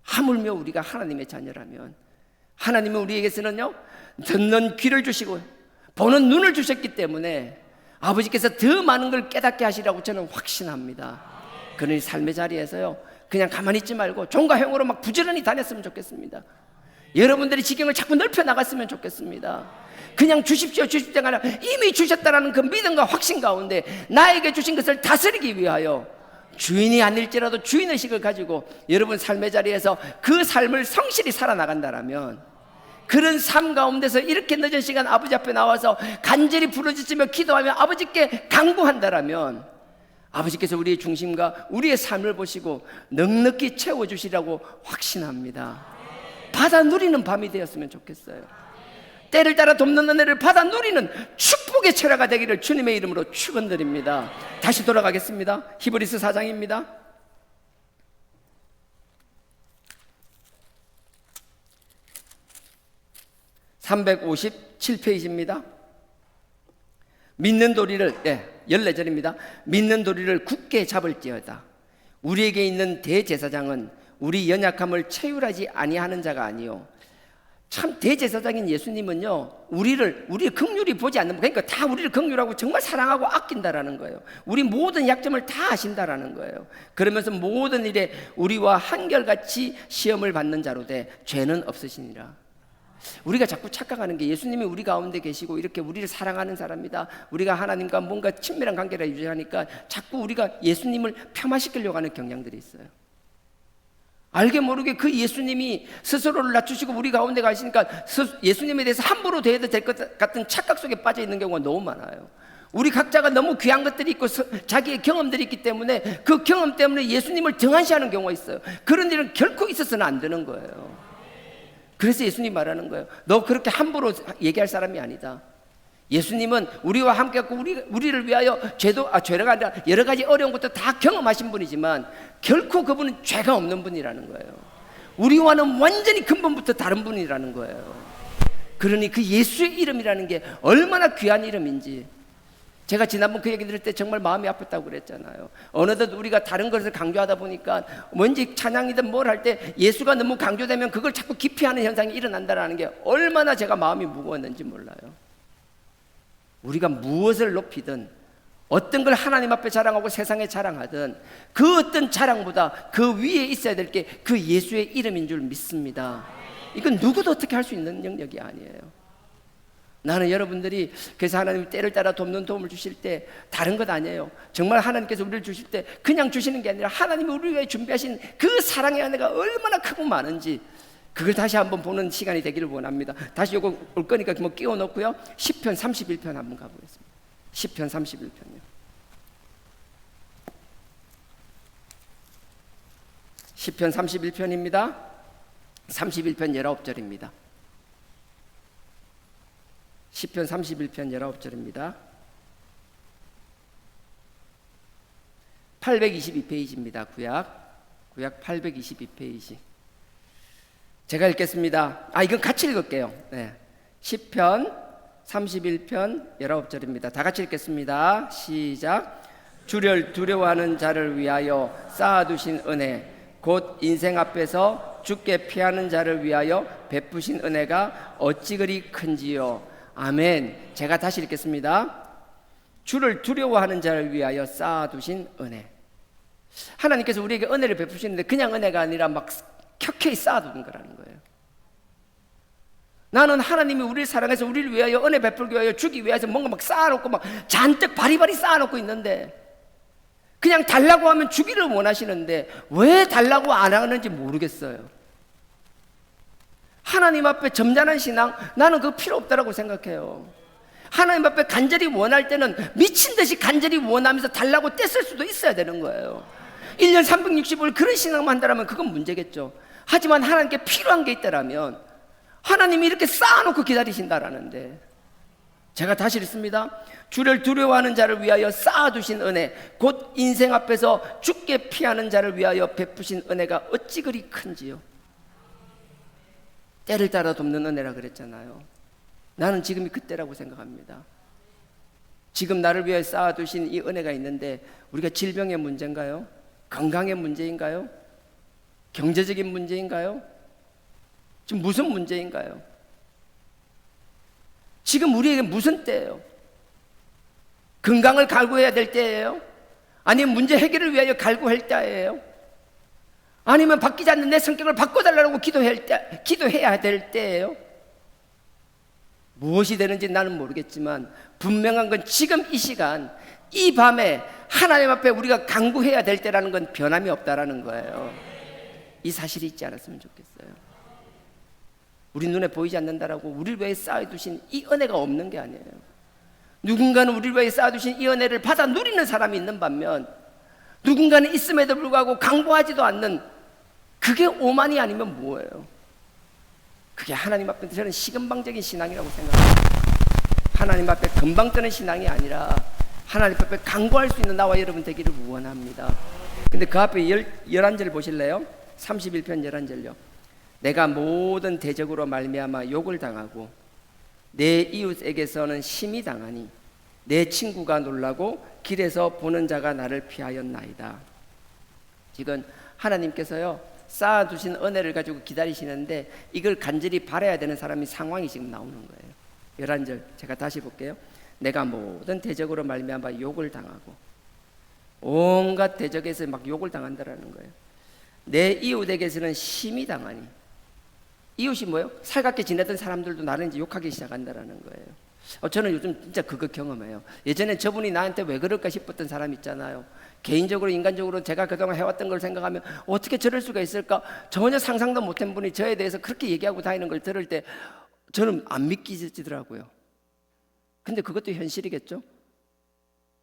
하물며 우리가 하나님의 자녀라면 하나님은 우리에게서는요 듣는 귀를 주시고 보는 눈을 주셨기 때문에 아버지께서 더 많은 걸 깨닫게 하시라고 저는 확신합니다. 그러니 삶의 자리에서요 그냥 가만히 있지 말고 종과 형으로 막 부지런히 다녔으면 좋겠습니다. 여러분들이 지경을 자꾸 넓혀 나갔으면 좋겠습니다. 그냥 주십시오 주십시오가 아니라 이미 주셨다라는 그 믿음과 확신 가운데 나에게 주신 것을 다스리기 위하여 주인이 아닐지라도 주인의식을 가지고 여러분 삶의 자리에서 그 삶을 성실히 살아나간다라면, 그런 삶 가운데서 이렇게 늦은 시간 아버지 앞에 나와서 간절히 부르짖으며 기도하며 아버지께 간구한다라면 아버지께서 우리의 중심과 우리의 삶을 보시고 넉넉히 채워주시라고 확신합니다. 받아 누리는 밤이 되었으면 좋겠어요. 때를 따라 돕는 은혜를 받아 누리는 축복의 철야가 되기를 주님의 이름으로 축원드립니다. 다시 돌아가겠습니다. 히브리서 4장입니다. (357페이지입니다) 믿는 도리를 14절입니다. 믿는 도리를 굳게 잡을지어다. 우리에게 있는 대제사장은 우리 연약함을 체휼하지 아니하는 자가 아니요. 참 대제사장인 예수님은요 우리의 긍휼히 보지 않는, 그러니까 다 우리를 긍휼하고 정말 사랑하고 아낀다라는 거예요. 우리 모든 약점을 다 아신다라는 거예요. 그러면서 모든 일에 우리와 한결같이 시험을 받는 자로 돼 죄는 없으시니라. 우리가 자꾸 착각하는 게 예수님이 우리 가운데 계시고 이렇게 우리를 사랑하는 사람이다, 우리가 하나님과 뭔가 친밀한 관계를 유지하니까 자꾸 우리가 예수님을 폄하시키려고 하는 경향들이 있어요. 알게 모르게 그 예수님이 스스로를 낮추시고 우리 가운데 가시니까 예수님에 대해서 함부로 대해도 될 것 같은 착각 속에 빠져 있는 경우가 너무 많아요. 우리 각자가 너무 귀한 것들이 있고 자기의 경험들이 있기 때문에 그 경험 때문에 예수님을 등한시하는 경우가 있어요. 그런 일은 결코 있어서는 안 되는 거예요. 그래서 예수님 말하는 거예요. 너 그렇게 함부로 얘기할 사람이 아니다. 예수님은 우리와 함께 갖고 우리를 위하여 죄가 아니라 여러 가지 어려운 것도 다 경험하신 분이지만 결코 그분은 죄가 없는 분이라는 거예요. 우리와는 완전히 근본부터 다른 분이라는 거예요. 그러니 그 예수의 이름이라는 게 얼마나 귀한 이름인지, 제가 지난번 그 얘기 들을 때 정말 마음이 아팠다고 그랬잖아요. 어느덧 우리가 다른 것을 강조하다 보니까 뭔지 찬양이든 뭘 할 때 예수가 너무 강조되면 그걸 자꾸 기피하는 현상이 일어난다는 게 얼마나 제가 마음이 무거웠는지 몰라요. 우리가 무엇을 높이든 어떤 걸 하나님 앞에 자랑하고 세상에 자랑하든 그 어떤 자랑보다 그 위에 있어야 될 게 그 예수의 이름인 줄 믿습니다. 이건 누구도 어떻게 할 수 있는 영역이 아니에요. 나는 여러분들이 그래서 하나님이 때를 따라 돕는 도움을 주실 때 다른 것 아니에요. 정말 하나님께서 우리를 주실 때 그냥 주시는 게 아니라 하나님이 우리를 위해 준비하신 그 사랑의 은혜가 얼마나 크고 많은지 그걸 다시 한번 보는 시간이 되기를 원합니다. 다시 요거 올 거니까 뭐 끼워 넣고요. 시편 31편 한번 가보겠습니다. 시편 31편요. 시편 31편입니다. 31편 19절입니다. 시편 31편 19절입니다. 822페이지입니다. 구약 822페이지. 제가 읽겠습니다. 이건 같이 읽을게요. 시편 31편 19절입니다. 다 같이 읽겠습니다. 시작. 주를 두려워하는 자를 위하여 쌓아두신 은혜, 곧 인생 앞에서 죽게 피하는 자를 위하여 베푸신 은혜가 어찌 그리 큰지요. 아멘. 제가 다시 읽겠습니다. 주를 두려워하는 자를 위하여 쌓아두신 은혜. 하나님께서 우리에게 은혜를 베푸시는데 그냥 은혜가 아니라 막 켜켜이 쌓아두는 거라는 거예요. 나는 하나님이 우리를 사랑해서 우리를 위하여 은혜 베풀기 위하여 주기 위해서 뭔가 막 쌓아놓고 막 잔뜩 바리바리 쌓아놓고 있는데, 그냥 달라고 하면 주기를 원하시는데 왜 달라고 안 하는지 모르겠어요. 하나님 앞에 점잖은 신앙, 나는 그거 필요 없다라고 생각해요. 하나님 앞에 간절히 원할 때는 미친 듯이 간절히 원하면서 달라고 떼쓸 수도 있어야 되는 거예요. 1년 365일 그런 신앙만 한다면 그건 문제겠죠. 하지만 하나님께 필요한 게 있다라면 하나님이 이렇게 쌓아놓고 기다리신다라는데, 제가 다시 읽습니다. 주를 두려워하는 자를 위하여 쌓아두신 은혜, 곧 인생 앞에서 죽게 피하는 자를 위하여 베푸신 은혜가 어찌 그리 큰지요. 때를 따라 돕는 은혜라 그랬잖아요. 나는 지금이 그때라고 생각합니다. 지금 나를 위해 쌓아두신 이 은혜가 있는데, 우리가 질병의 문제인가요? 건강의 문제인가요? 경제적인 문제인가요? 지금 무슨 문제인가요? 지금 우리에게 무슨 때예요? 건강을 갈구해야 될 때예요? 아니면 문제 해결을 위하여 갈구할 때예요? 아니면 바뀌지 않는 내 성격을 바꿔달라고 기도해야 될 때예요? 무엇이 되는지 나는 모르겠지만 분명한 건 지금 이 시간, 이 밤에 하나님 앞에 우리가 간구해야 될 때라는 건 변함이 없다라는 거예요. 이 사실이 있지 않았으면 좋겠어요. 우리 눈에 보이지 않는다라고 우리를 위해 쌓아두신 이 은혜가 없는 게 아니에요. 누군가는 우리를 위해 쌓아두신 이 은혜를 받아 누리는 사람이 있는 반면, 누군가는 있음에도 불구하고 강구하지도 않는, 그게 오만이 아니면 뭐예요? 그게 하나님 앞에 저는 시금방적인 신앙이라고 생각합니다. 하나님 앞에 금방 뜨는 신앙이 아니라 하나님 앞에 간구할 수 있는 나와 여러분 되기를 원합니다. 근데 그 앞에 11절 보실래요? 31편 11절요. 내가 모든 대적으로 말미암아 욕을 당하고 내 이웃에게서는 심히 당하니 내 친구가 놀라고 길에서 보는 자가 나를 피하였나이다. 지금 하나님께서요, 쌓아두신 은혜를 가지고 기다리시는데 이걸 간절히 바라야 되는 사람이 상황이 지금 나오는 거예요. 11절 제가 다시 볼게요. 내가 모든 대적으로 말미암아 욕을 당하고, 온갖 대적에서 막 욕을 당한다라는 거예요. 내 이웃에게서는 심히 당하니, 이웃이 뭐예요? 살갑게 지내던 사람들도 나를 이제 욕하기 시작한다라는 거예요. 저는 요즘 진짜 그거 경험해요. 예전에 저분이 나한테 왜 그럴까 싶었던 사람 있잖아요. 개인적으로 인간적으로 제가 그동안 해왔던 걸 생각하면 어떻게 저럴 수가 있을까? 전혀 상상도 못한 분이 저에 대해서 그렇게 얘기하고 다니는 걸 들을 때 저는 안 믿기지더라고요. 근데 그것도 현실이겠죠?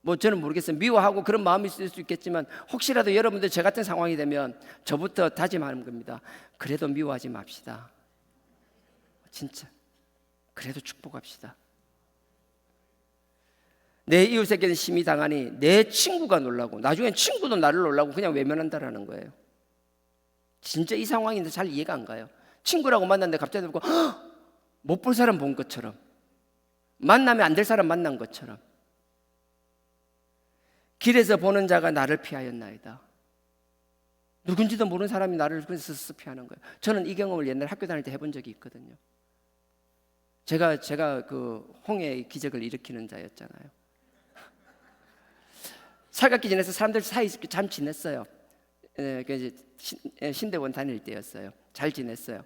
뭐 저는 모르겠어요. 미워하고 그런 마음이 있을 수 있겠지만, 혹시라도 여러분들 저 같은 상황이 되면 저부터 다짐하는 겁니다. 그래도 미워하지 맙시다. 진짜 그래도 축복합시다. 내 이웃에게는 심히 당하니 내 친구가 놀라고, 나중엔 친구도 나를 놀라고 그냥 외면한다라는 거예요. 진짜 이 상황인데 잘 이해가 안 가요. 친구라고 만났는데 갑자기 보고 못 볼 사람 본 것처럼, 만나면 안 될 사람 만난 것처럼, 길에서 보는 자가 나를 피하였나이다. 누군지도 모르는 사람이 나를 그래서 피하는 거예요. 저는 이 경험을 옛날에 학교 다닐 때 해본 적이 있거든요. 제가 그 홍해의 기적을 일으키는 자였잖아요. 살갑게 지내서 사람들 사이 잘 지냈어요. 신대원 다닐 때였어요. 잘 지냈어요.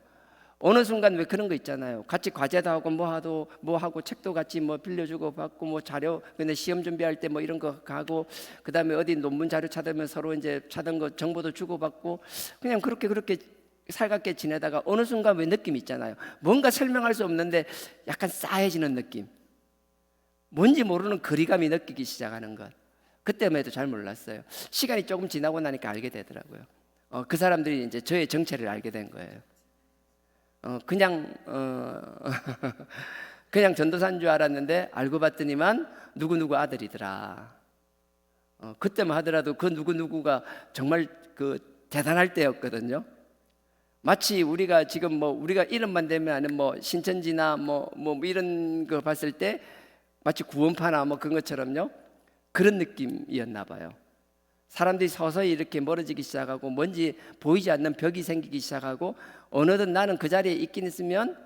어느 순간 왜 그런 거 있잖아요. 같이 과제도 하고 뭐 하고 책도 같이 뭐 빌려주고 받고 뭐 자료, 근데 시험 준비할 때 뭐 이런 거 가고, 그다음에 어디 논문 자료 찾으면 서로 이제 찾은 거 정보도 주고 받고, 그냥 그렇게 살갑게 지내다가 어느 순간 왜 느낌 있잖아요. 뭔가 설명할 수 없는데 약간 싸해지는 느낌, 뭔지 모르는 거리감이 느끼기 시작하는 것. 그때만 해도 잘 몰랐어요. 시간이 조금 지나고 나니까 알게 되더라고요. 그 사람들이 이제 저의 정체를 알게 된 거예요. 그냥 전도사인 줄 알았는데 알고 봤더니만 누구누구 아들이더라. 그때만 하더라도 그 누구누구가 정말 그 대단할 때였거든요. 마치 우리가 지금 뭐 우리가 이름만 대면 뭐 신천지나 뭐 이런 거 봤을 때 마치 구원파나 뭐 그런 것처럼요, 그런 느낌이었나 봐요. 사람들이 서서히 이렇게 멀어지기 시작하고 뭔지 보이지 않는 벽이 생기기 시작하고, 어느덧 나는 그 자리에 있긴 있으면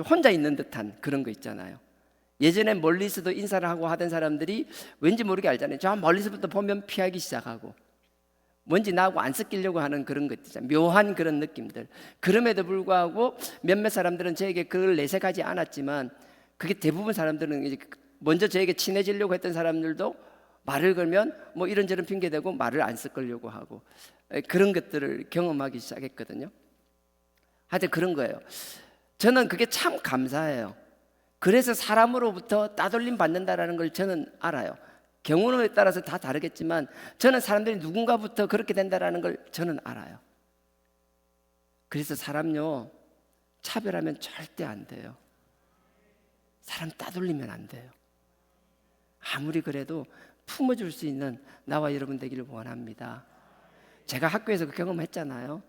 혼자 있는 듯한 그런 거 있잖아요. 예전에 멀리서도 인사를 하고 하던 사람들이 왠지 모르게 알잖아요. 저 멀리서부터 보면 피하기 시작하고, 뭔지 나하고 안 섞이려고 하는 그런 것들, 묘한 그런 느낌들. 그럼에도 불구하고 몇몇 사람들은 저에게 그걸 내색하지 않았지만, 그게 대부분 사람들은 이제 먼저 저에게 친해지려고 했던 사람들도 말을 걸면 뭐 이런저런 핑계대고 말을 안 섞으려고 하고, 그런 것들을 경험하기 시작했거든요. 하여튼 그런 거예요. 저는 그게 참 감사해요. 그래서 사람으로부터 따돌림 받는다라는 걸 저는 알아요. 경우에 따라서 다 다르겠지만 저는 사람들이 누군가부터 그렇게 된다라는 걸 저는 알아요. 그래서 사람요, 차별하면 절대 안 돼요. 사람 따돌리면 안 돼요. 아무리 그래도 품어줄 수 있는 나와 여러분 되기를 원합니다. 제가 학교에서 그 경험했잖아요.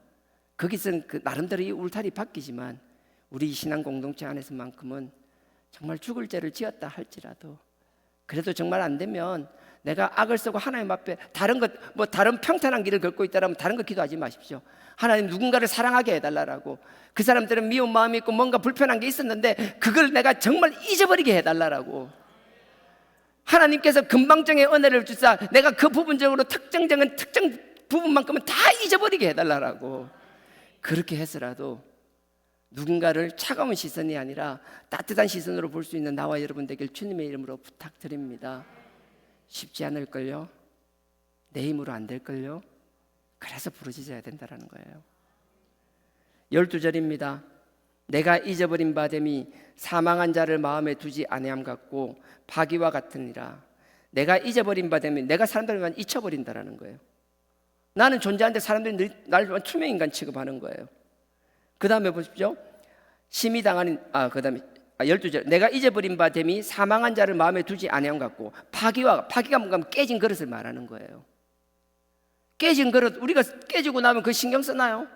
거기서는 그 나름대로 이 울타리 바뀌지만 우리 신앙 공동체 안에서만큼은 정말 죽을 죄를 지었다 할지라도 그래도 정말 안 되면 내가 악을 쓰고 하나님 앞에 다른 것, 뭐 다른 평탄한 길을 걷고 있다라면 다른 거 기도하지 마십시오. 하나님 누군가를 사랑하게 해달라고. 그 사람들은 미운 마음이 있고 뭔가 불편한 게 있었는데 그걸 내가 정말 잊어버리게 해달라고. 하나님께서 금방정의 은혜를 주사 내가 그 부분적으로 특정적인 특정 부분만큼은 다 잊어버리게 해달라고. 그렇게 해서라도 누군가를 차가운 시선이 아니라 따뜻한 시선으로 볼 수 있는 나와 여러분 되길 주님의 이름으로 부탁드립니다. 쉽지 않을걸요? 내 힘으로 안 될걸요? 그래서 부르짖어야 된다는 거예요. 12절입니다. 내가 잊어버린 바 됨이 사망한 자를 마음에 두지 아니함 같고 파기와 같으니라. 내가 잊어버린 바 됨이 내가 사람들만 잊혀버린다라는 거예요. 나는 존재하는데 사람들이 나를 투명인간 취급하는 거예요. 그 다음에 보십시오. 심히 당하는 그 다음에 12절 내가 잊어버린 바 됨이 사망한 자를 마음에 두지 아니함 같고 파기가 뭔가 하면 깨진 그릇을 말하는 거예요. 깨진 그릇, 우리가 깨지고 나면 그 신경 쓰나요?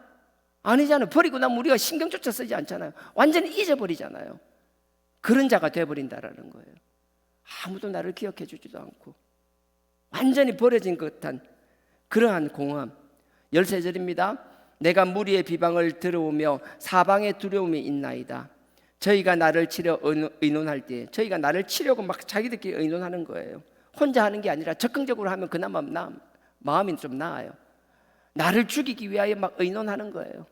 아니잖아요. 버리고 나면 우리가 신경조차 쓰지 않잖아요. 완전히 잊어버리잖아요. 그런 자가 돼버린다라는 거예요. 아무도 나를 기억해 주지도 않고 완전히 버려진 듯한 그러한 공허함. 13절입니다. 내가 무리의 비방을 들어오며 사방에 두려움이 있나이다. 저희가 나를 치려 의논할 때, 저희가 나를 치려고 막 자기들끼리 의논하는 거예요. 혼자 하는 게 아니라 적극적으로 하면 그나마 마음이 좀 나아요. 나를 죽이기 위하여 막 의논하는 거예요.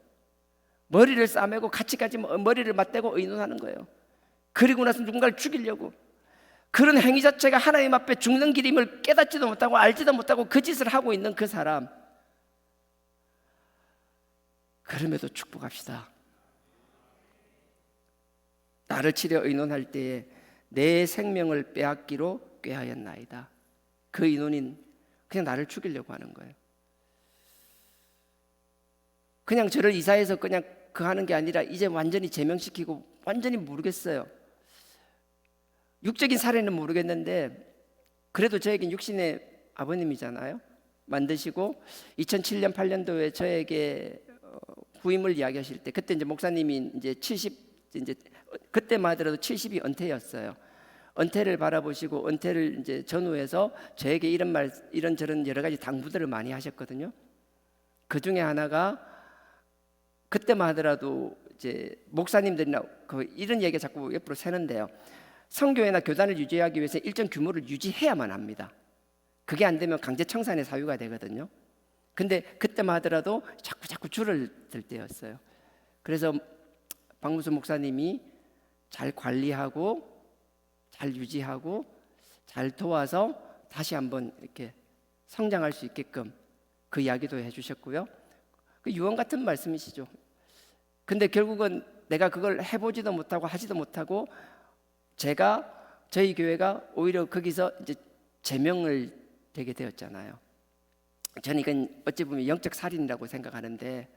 머리를 싸매고 같이 머리를 맞대고 의논하는 거예요. 그리고 나서 누군가를 죽이려고. 그런 행위 자체가 하나님 앞에 죽는 길임을 깨닫지도 못하고 알지도 못하고 그 짓을 하고 있는 그 사람, 그럼에도 축복합시다. 나를 치려 의논할 때에 내 생명을 빼앗기로 꾀하였나이다. 그 의논인 그냥 나를 죽이려고 하는 거예요. 그냥 저를 이사해서 그냥 그 하는 게 아니라 이제 완전히 제명시키고 완전히 모르겠어요. 육적인 사례는 모르겠는데 그래도 저에겐 육신의 아버님이잖아요. 만드시고 2007년 8년도에 저에게 후임을 이야기하실 때 그때 이제 목사님이 이제 70 이제 그때만 하더라도 70이 은퇴였어요. 은퇴를 바라보시고 은퇴를 이제 전후해서 저에게 이런저런 여러 가지 당부들을 많이 하셨거든요. 그 중에 하나가 그때만 하더라도 이제 목사님들이나 이런 얘기가 자꾸 옆으로 새는데요. 성교회나 교단을 유지하기 위해서 일정 규모를 유지해야만 합니다. 그게 안 되면 강제 청산의 사유가 되거든요. 근데 그때만 하더라도 자꾸 줄을 들 때였어요. 그래서 박무수 목사님이 잘 관리하고 잘 유지하고 잘 도와서 다시 한번 이렇게 성장할 수 있게끔 그 이야기도 해주셨고요. 그 유언 같은 말씀이시죠. 근데 결국은 내가 그걸 해보지도 못하고 하지도 못하고 저희 교회가 오히려 거기서 이제 제명을 되게 되었잖아요. 저는 이건 어찌 보면 영적 살인이라고 생각하는데,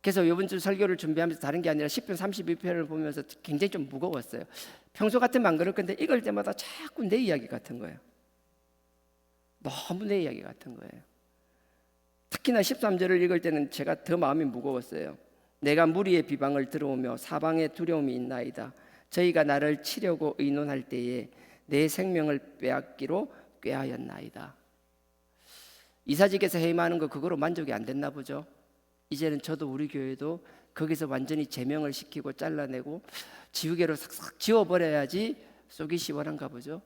그래서 이번 주 설교를 준비하면서 다른 게 아니라 10편 32편을 보면서 굉장히 좀 무거웠어요. 평소 같으면 안 그럴 건데 읽을 때마다 자꾸 내 이야기 같은 거예요. 너무 내 이야기 같은 거예요. 특히나 13절을 읽을 때는 제가 더 마음이 무거웠어요. 내가 무리의 비방을 들어오며 사방에 두려움이 있나이다. 저희가 나를 치려고 의논할 때에 내 생명을 빼앗기로 꾀하였나이다. 이사직에서 해임하는 거 그거로 만족이 안 됐나 보죠. 이제는 저도 우리 교회도 거기서 완전히 제명을 시키고 잘라내고 지우개로 싹싹 지워버려야지 쏘기 시원한가 보죠.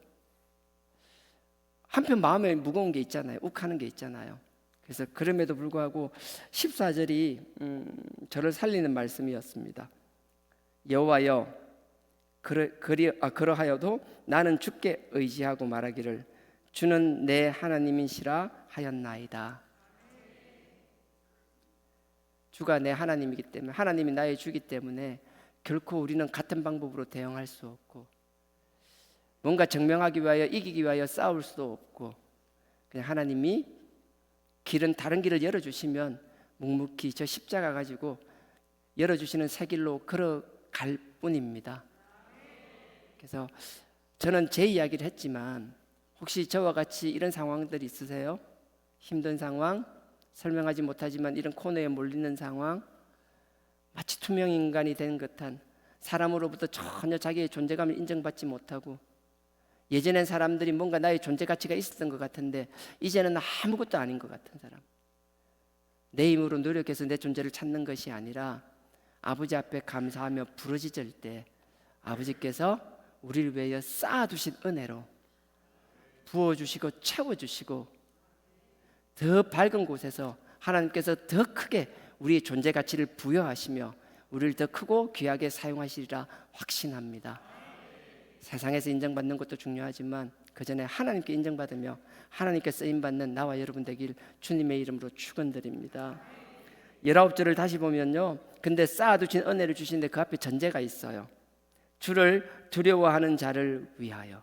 한편 마음에 무거운 게 있잖아요. 욱하는 게 있잖아요. 그래서 그럼에도 불구하고 14절이 저를 살리는 말씀이었습니다. 여호와여 그러하여도 나는 주께 의지하고 말하기를 주는 내 하나님이시라 하였나이다. 주가 내 하나님이기 때문에, 하나님이 나의 주기 때문에 결코 우리는 같은 방법으로 대응할 수 없고, 뭔가 증명하기 위하여 이기기 위하여 싸울 수도 없고, 그냥 하나님이 다른 길을 열어주시면 묵묵히 저 십자가 가지고 열어주시는 새 길로 걸어갈 뿐입니다. 그래서 저는 제 이야기를 했지만 혹시 저와 같이 이런 상황들이 있으세요? 힘든 상황, 설명하지 못하지만 이런 코너에 몰리는 상황, 마치 투명인간이 된 듯한, 사람으로부터 전혀 자기의 존재감을 인정받지 못하고, 예전엔 사람들이 뭔가 나의 존재 가치가 있었던 것 같은데 이제는 아무것도 아닌 것 같은 사람, 내 힘으로 노력해서 내 존재를 찾는 것이 아니라 아버지 앞에 감사하며 부르짖을 때 아버지께서 우리를 위하여 쌓아두신 은혜로 부어주시고 채워주시고, 더 밝은 곳에서 하나님께서 더 크게 우리의 존재 가치를 부여하시며 우리를 더 크고 귀하게 사용하시리라 확신합니다. 세상에서 인정받는 것도 중요하지만 그 전에 하나님께 인정받으며 하나님께 쓰임받는 나와 여러분 되길 주님의 이름으로 축원드립니다. 19절을 다시 보면요, 근데 쌓아두신 은혜를 주시는데 그 앞에 전제가 있어요. 주를 두려워하는 자를 위하여.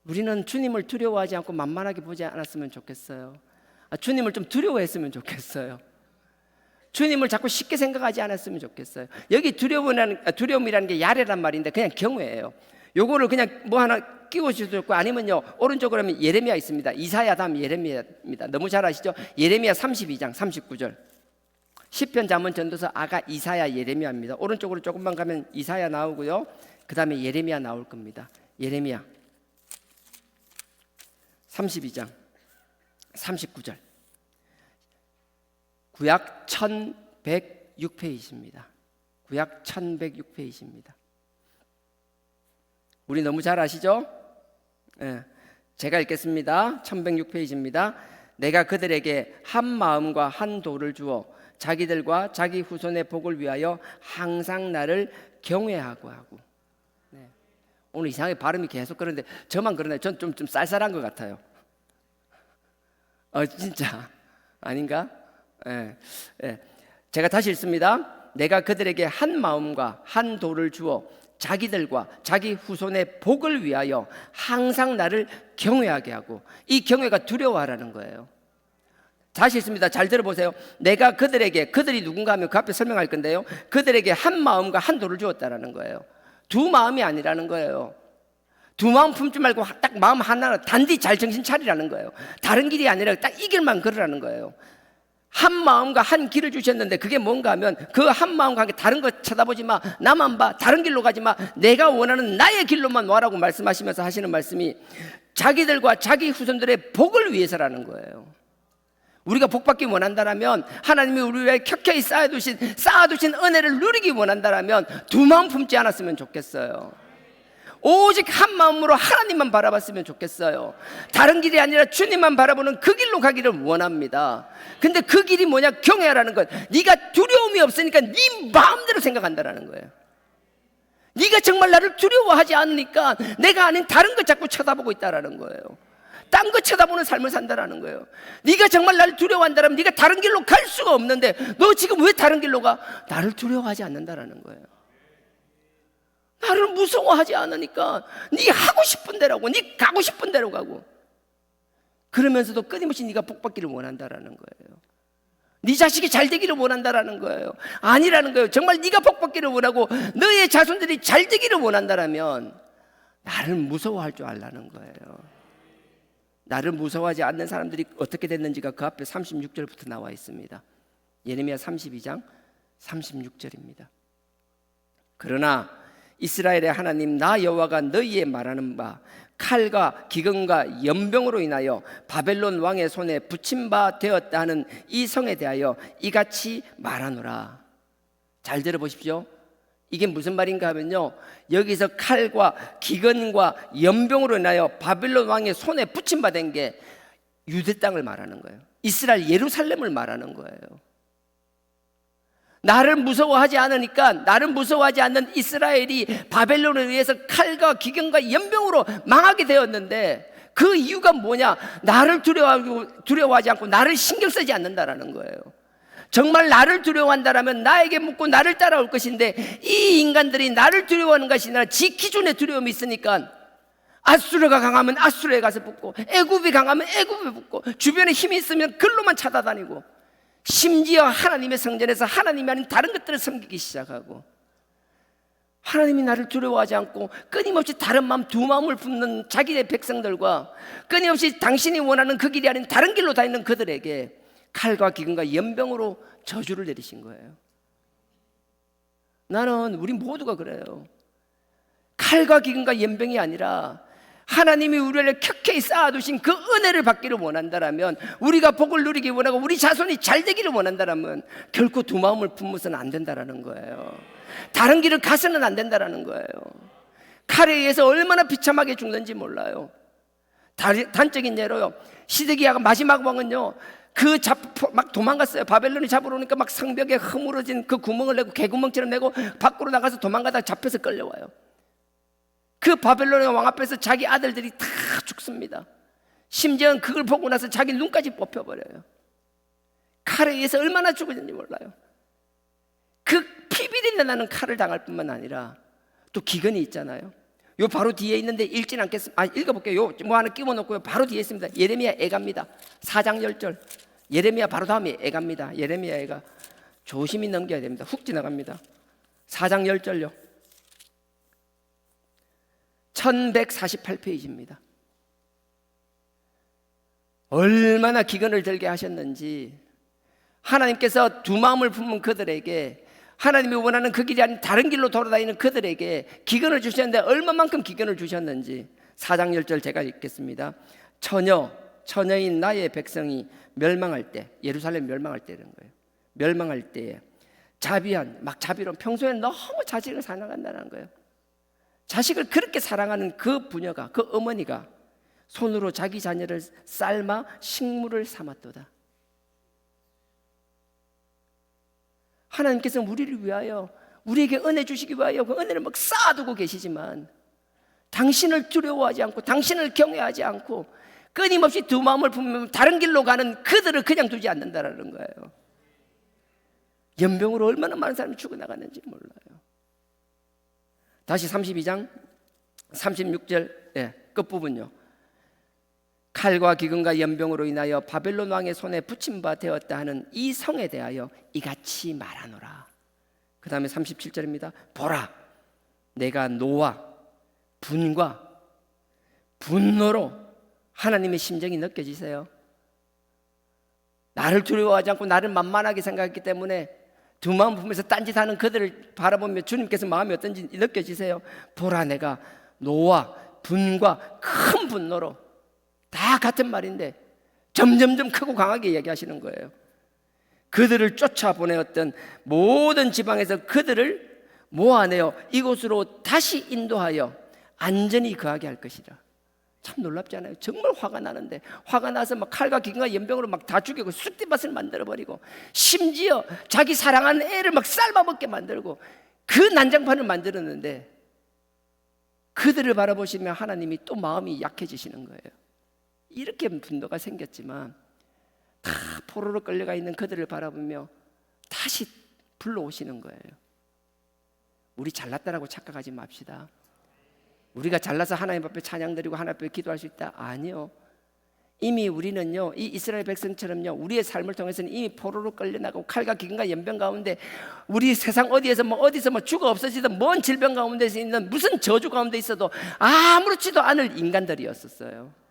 우리는 주님을 두려워하지 않고 만만하게 보지 않았으면 좋겠어요. 주님을 좀 두려워했으면 좋겠어요. 주님을 자꾸 쉽게 생각하지 않았으면 좋겠어요. 여기 두려움이라는 게 야레란 말인데 그냥 경외예요. 요거를 그냥 뭐 하나 끼워주셔도 좋고, 아니면요 오른쪽으로 하면 예레미야 있습니다. 이사야 다음 예레미야입니다. 너무 잘 아시죠? 예레미야 32장 39절, 시편 잠언 전도서 아가 이사야 예레미야입니다. 오른쪽으로 조금만 가면 이사야 나오고요, 그 다음에 예레미야 나올 겁니다. 예레미야 32장 39절, 구약 1106페이지입니다. 구약 1106페이지입니다. 우리 너무 잘 아시죠? 제가 읽겠습니다. 1106페이지입니다. 내가 그들에게 한 마음과 한 도를 주어 자기들과 자기 후손의 복을 위하여 항상 나를 경외하고 하고. 오늘 이상하게 발음이 계속 그런데 저만 그러나요? 전 좀 쌀쌀한 것 같아요. 진짜 아닌가? 제가 다시 읽습니다. 내가 그들에게 한 마음과 한 도를 주어 자기들과 자기 후손의 복을 위하여 항상 나를 경외하게 하고. 이 경외가 두려워하라는 거예요. 다시 읽습니다. 잘 들어보세요. 내가 그들에게, 그들이 누군가 하면 그 앞에 설명할 건데요, 그들에게 한 마음과 한 도를 주었다라는 거예요. 두 마음이 아니라는 거예요. 두 마음 품지 말고 딱 마음 하나로 단디 잘 정신 차리라는 거예요. 다른 길이 아니라 딱 이 길만 걸으라는 거예요. 한 마음과 한 길을 주셨는데 그게 뭔가 하면 그 한 마음과 함께 다른 거 쳐다보지 마, 나만 봐, 다른 길로 가지 마, 내가 원하는 나의 길로만 와라고 말씀하시면서 하시는 말씀이 자기들과 자기 후손들의 복을 위해서라는 거예요. 우리가 복받기 원한다면, 하나님이 우리 위해 켜켜이 쌓아두신 은혜를 누리기 원한다면 두 마음 품지 않았으면 좋겠어요. 오직 한 마음으로 하나님만 바라봤으면 좋겠어요. 다른 길이 아니라 주님만 바라보는 그 길로 가기를 원합니다. 근데 그 길이 뭐냐? 경외하라는 것. 네가 두려움이 없으니까 네 마음대로 생각한다라는 거예요. 네가 정말 나를 두려워하지 않으니까 내가 아닌 다른 것 자꾸 쳐다보고 있다라는 거예요. 딴 거 쳐다보는 삶을 산다라는 거예요. 네가 정말 나를 두려워한다면 네가 다른 길로 갈 수가 없는데 너 지금 왜 다른 길로 가? 나를 두려워하지 않는다라는 거예요. 나를 무서워하지 않으니까 네 하고 싶은 대로고, 네 가고 싶은 대로 가고, 그러면서도 끊임없이 네가 복받기를 원한다라는 거예요. 네 자식이 잘 되기를 원한다라는 거예요. 아니라는 거예요. 정말 네가 복받기를 원하고 너의 자손들이 잘 되기를 원한다라면 나를 무서워할 줄 알라는 거예요. 나를 무서워하지 않는 사람들이 어떻게 됐는지가 그 앞에 36절부터 나와 있습니다. 예레미야 32장 36절입니다. 그러나 이스라엘의 하나님 나 여호와가 너희에 말하는 바 칼과 기근과 연병으로 인하여 바벨론 왕의 손에 붙임 바 되었다 하는 이 성에 대하여 이같이 말하노라. 잘 들어보십시오. 이게 무슨 말인가 하면요, 여기서 칼과 기근과 연병으로 인하여 바벨론 왕의 손에 붙임 바 된 게 유대 땅을 말하는 거예요. 이스라엘 예루살렘을 말하는 거예요. 나를 무서워하지 않으니까, 나를 무서워하지 않는 이스라엘이 바벨론에 의해서 칼과 기근과 연병으로 망하게 되었는데, 그 이유가 뭐냐? 나를 두려워하지 않고 나를 신경 쓰지 않는다라는 거예요. 정말 나를 두려워한다라면 나에게 묻고 나를 따라올 것인데, 이 인간들이 나를 두려워하는 것이 아니라 지 기준의 두려움이 있으니까, 아수르가 강하면 아수르에 가서 붙고, 애굽이 강하면 애굽에 붙고, 주변에 힘이 있으면 글로만 찾아다니고, 심지어 하나님의 성전에서 하나님이 아닌 다른 것들을 섬기기 시작하고, 하나님이 나를 두려워하지 않고 끊임없이 다른 마음, 두 마음을 품는 자기의 백성들과 끊임없이 당신이 원하는 그 길이 아닌 다른 길로 다니는 그들에게 칼과 기근과 연병으로 저주를 내리신 거예요. 나는 우리 모두가 그래요. 칼과 기근과 연병이 아니라 하나님이 우리를 켜켜이 쌓아두신 그 은혜를 받기를 원한다라면, 우리가 복을 누리기 원하고 우리 자손이 잘 되기를 원한다라면 결코 두 마음을 품어서는 안 된다라는 거예요. 다른 길을 가서는 안 된다라는 거예요. 칼에 의해서 얼마나 비참하게 죽는지 몰라요. 단적인 예로요, 시드기야가 마지막 왕은요, 막 도망갔어요. 바벨론이 잡으러 오니까 막 성벽에 허물어진 그 구멍을 내고, 개구멍처럼 내고 밖으로 나가서 도망가다가 잡혀서 끌려와요. 그 바벨론의 왕 앞에서 자기 아들들이 다 죽습니다. 심지어는 그걸 보고 나서 자기 눈까지 뽑혀버려요. 칼에 의해서 얼마나 죽었는지 몰라요. 그 피비린내 나는 칼을 당할 뿐만 아니라 또 기근이 있잖아요. 요 바로 뒤에 있는데 읽진 않겠습니다. 읽어볼게요. 요 뭐 하나 끼워놓고요, 바로 뒤에 있습니다. 예레미야 애가입니다. 4장 10절. 예레미야 바로 다음에 애가입니다. 예레미야 애가. 조심히 넘겨야 됩니다. 훅 지나갑니다. 4장 10절요. 1148페이지입니다. 얼마나 기근을 들게 하셨는지, 하나님께서 두 마음을 품은 그들에게, 하나님이 원하는 그 길이 아닌 다른 길로 돌아다니는 그들에게 기근을 주셨는데 얼마만큼 기근을 주셨는지 4장 10절 제가 읽겠습니다. 처녀인 나의 백성이 멸망할 때, 예루살렘 멸망할 때라는 거예요. 멸망할 때에 자비로운, 평소에는 너무 자식을 사랑한다는 거예요. 자식을 그렇게 사랑하는 그 부녀가, 그 어머니가 손으로 자기 자녀를 삶아 식물을 삼았도다. 하나님께서 우리를 위하여, 우리에게 은혜 주시기 위하여 그 은혜를 막 쌓아두고 계시지만, 당신을 두려워하지 않고 당신을 경외하지 않고 끊임없이 두 마음을 품으면 다른 길로 가는 그들을 그냥 두지 않는다라는 거예요. 연병으로 얼마나 많은 사람이 죽어나갔는지 몰라요. 다시 32장 36절 끝부분요. 칼과 기근과 연병으로 인하여 바벨론 왕의 손에 붙임 바 되었다 하는 이 성에 대하여 이같이 말하노라. 그 다음에 37절입니다. 보라, 내가 노와 분과 분노로, 하나님의 심정이 느껴지세요? 나를 두려워하지 않고 나를 만만하게 생각했기 때문에 두 마음 품에서 딴짓하는 그들을 바라보며 주님께서 마음이 어떤지 느껴지세요? 보라, 내가 노와 분과 큰 분노로, 다 같은 말인데 점점점 크고 강하게 얘기하시는 거예요. 그들을 쫓아보내었던 모든 지방에서 그들을 모아내어 이곳으로 다시 인도하여 안전히 거하게 할 것이라. 참 놀랍지 않아요? 정말 화가 나는데, 화가 나서 막 칼과 기근과 연병으로 막 다 죽이고 쑥대밭을 만들어버리고, 심지어 자기 사랑하는 애를 막 삶아먹게 만들고 그 난장판을 만들었는데, 그들을 바라보시면 하나님이 또 마음이 약해지시는 거예요. 이렇게 분노가 생겼지만 다 포로로 끌려가 있는 그들을 바라보며 다시 불러오시는 거예요. 우리 잘났다라고 착각하지 맙시다. 우리가 잘나서 하나님 앞에 찬양 드리고 하나님 앞에 기도할 수 있다? 아니요. 이미 우리는요, 이 이스라엘 백성처럼요, 우리의 삶을 통해서는 이미 포로로 끌려나가고 칼과 기근과 연병 가운데, 우리 세상 어디서 죽어 없어지던 먼 질병 가운데 있는 무슨 저주 가운데 있어도 아무렇지도 않을 인간들이었었어요.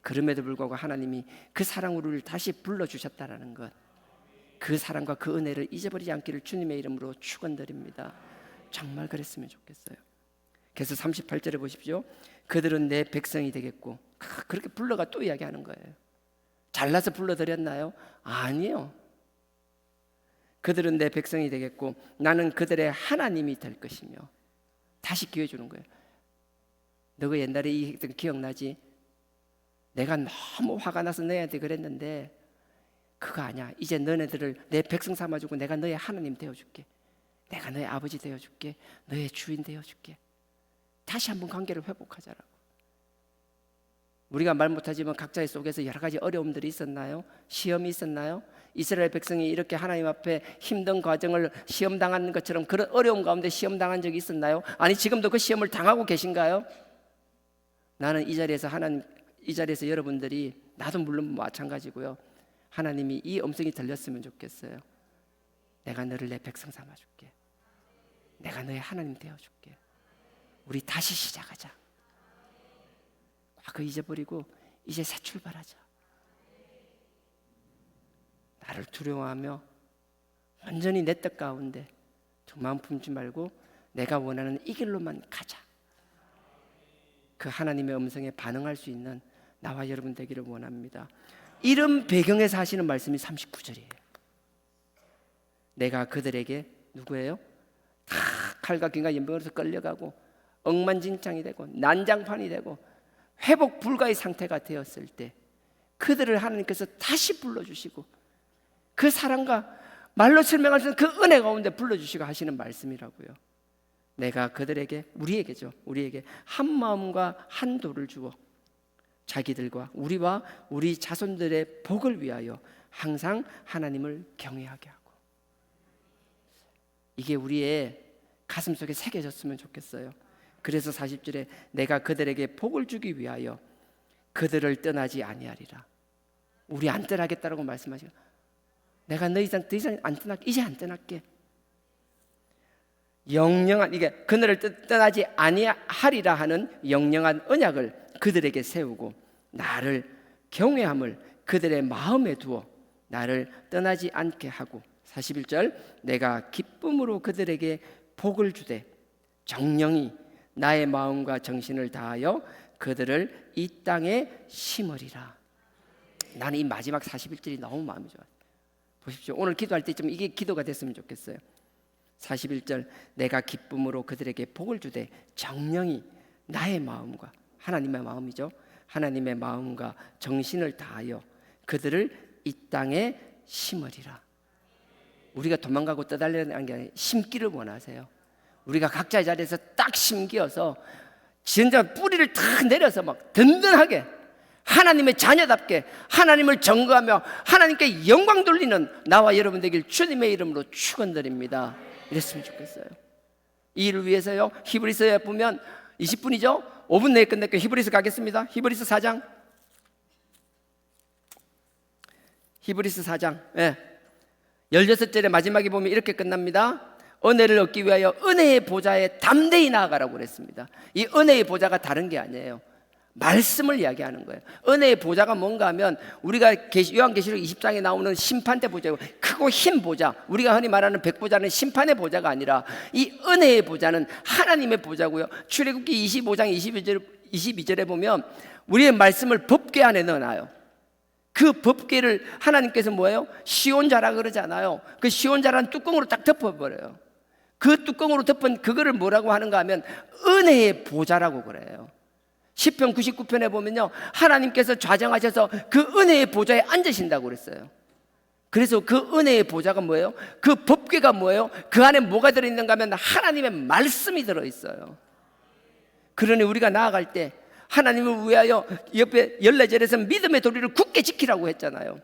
그럼에도 불구하고 하나님이 그 사랑으로 우리를 다시 불러주셨다라는 것, 그 사랑과 그 은혜를 잊어버리지 않기를 주님의 이름으로 축원드립니다. 정말 그랬으면 좋겠어요. 그래서 38절에 보십시오. 그들은 내 백성이 되겠고, 그렇게 불러가 또 이야기하는 거예요. 잘나서 불러드렸나요? 아니요. 그들은 내 백성이 되겠고 나는 그들의 하나님이 될 것이며, 다시 기회 주는 거예요. 너가 옛날에 이 했던 거 기억나지? 내가 너무 화가 나서 너희한테 그랬는데 그거 아니야. 이제 너네들을 내 백성 삼아주고 내가 너의 하나님 되어줄게. 내가 너의 아버지 되어줄게. 너의 주인 되어줄게. 다시 한번 관계를 회복하자라고. 우리가 말 못하지만 각자의 속에서 여러 가지 어려움들이 있었나요? 시험이 있었나요? 이스라엘 백성이 이렇게 하나님 앞에 힘든 과정을 시험당한 것처럼 그런 어려움 가운데 시험당한 적이 있었나요? 아니 지금도 그 시험을 당하고 계신가요? 나는 이 자리에서 여러분들이, 나도 물론 마찬가지고요, 하나님이 이 음성이 들렸으면 좋겠어요. 내가 너를 내 백성 삼아줄게. 내가 너의 하나님 되어줄게. 우리 다시 시작하자. 과거 잊어버리고 이제 새 출발하자. 나를 두려워하며 완전히 내 뜻 가운데 두 마음 품지 말고 내가 원하는 이 길로만 가자. 그 하나님의 음성에 반응할 수 있는 나와 여러분 되기를 원합니다. 이런 배경에서 하시는 말씀이 39절이에요. 내가 그들에게 누구예요? 다 칼과 긴과 연병으로서 끌려가고 억만진창이 되고 난장판이 되고 회복 불가의 상태가 되었을 때 그들을 하나님께서 다시 불러주시고 그 사랑과 말로 설명할 수 없는 그 은혜 가운데 불러주시고 하시는 말씀이라고요. 내가 그들에게, 우리에게죠, 우리에게 한 마음과 한 도를 주어 자기들과 우리와 우리 자손들의 복을 위하여 항상 하나님을 경외하게 하고. 이게 우리의 가슴속에 새겨졌으면 좋겠어요. 그래서 40절에 내가 그들에게 복을 주기 위하여 그들을 떠나지 아니하리라. 우리 안 떠나겠다라고 말씀하시고, 내가 더 이상 안 떠날게. 이제 안 떠날게. 영영한, 이게 그들을 떠나지 아니하리라 하는 영영한 언약을 그들에게 세우고 나를 경외함을 그들의 마음에 두어 나를 떠나지 않게 하고. 41절 내가 기쁨으로 그들에게 복을 주되 정령이 나의 마음과 정신을 다하여 그들을 이 땅에 심으리라. 나는 이 마지막 41절이 너무 마음이 좋아요. 보십시오. 오늘 기도할 때 좀 이게 기도가 됐으면 좋겠어요. 41절 내가 기쁨으로 그들에게 복을 주되 정령이 나의 마음과, 하나님의 마음이죠, 하나님의 마음과 정신을 다하여 그들을 이 땅에 심으리라. 우리가 도망가고 떠달려는 게 아니라 심기를 원하세요. 우리가 각자의 자리에서 딱 심기어서 진짜 뿌리를 탁 내려서 막 든든하게 하나님의 자녀답게 하나님을 증거하며 하나님께 영광 돌리는 나와 여러분 되길 주님의 이름으로 축원드립니다. 이랬으면 좋겠어요. 이 일을 위해서요, 히브리서에 보면 20분이죠? 5분 내에 끝낼게요. 히브리서 가겠습니다. 히브리서 4장. 히브리서 4장 16절의 마지막에 보면 이렇게 끝납니다. 은혜를 얻기 위하여 은혜의 보좌에 담대히 나아가라고 그랬습니다. 이 은혜의 보좌가 다른 게 아니에요. 말씀을 이야기하는 거예요. 은혜의 보좌가 뭔가 하면 우리가 요한계시록 20장에 나오는 심판대 보좌고 크고 흰 보좌, 우리가 흔히 말하는 백보좌는 심판의 보좌가 아니라 이 은혜의 보좌는 하나님의 보좌고요. 출애굽기 25장 22절에 보면 우리의 말씀을 법궤 안에 넣어놔요. 그 법궤를 하나님께서 뭐예요? 시온자라 그러잖아요. 그 시온자라는 뚜껑으로 딱 덮어버려요. 그 뚜껑으로 덮은 그거를 뭐라고 하는가 하면 은혜의 보좌라고 그래요. 시편 99편에 보면요, 하나님께서 좌정하셔서 그 은혜의 보좌에 앉으신다고 그랬어요. 그래서 그 은혜의 보좌가 뭐예요? 그 법궤가 뭐예요? 그 안에 뭐가 들어있는가 하면 하나님의 말씀이 들어있어요. 그러니 우리가 나아갈 때 하나님을 위하여 옆에 14절에서 믿음의 도리를 굳게 지키라고 했잖아요.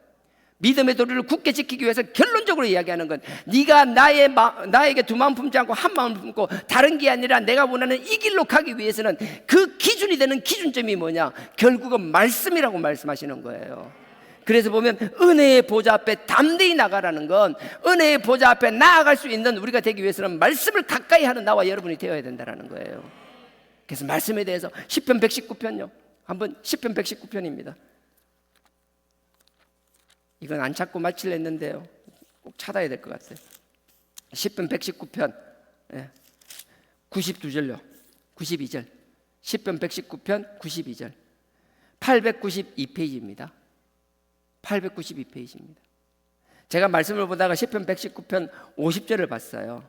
믿음의 도리를 굳게 지키기 위해서 결론적으로 이야기하는 건 네가 나에게 두 마음 품지 않고 한 마음 품고 다른 게 아니라 내가 원하는 이 길로 가기 위해서는 그 기준이 되는 기준점이 뭐냐? 결국은 말씀이라고 말씀하시는 거예요. 그래서 보면 은혜의 보좌 앞에 담대히 나가라는 건 은혜의 보좌 앞에 나아갈 수 있는 우리가 되기 위해서는 말씀을 가까이 하는 나와 여러분이 되어야 된다는 거예요. 그래서 말씀에 대해서 시편 119편요. 한번 시편 119편입니다. 이건 안 찾고 마치려 했는데요, 꼭 찾아야 될 것 같아요. 시편 119편 92절요. 92절. 시편 119편 92절. 892페이지입니다. 892페이지입니다. 제가 말씀을 보다가 시편 119편 50절을 봤어요.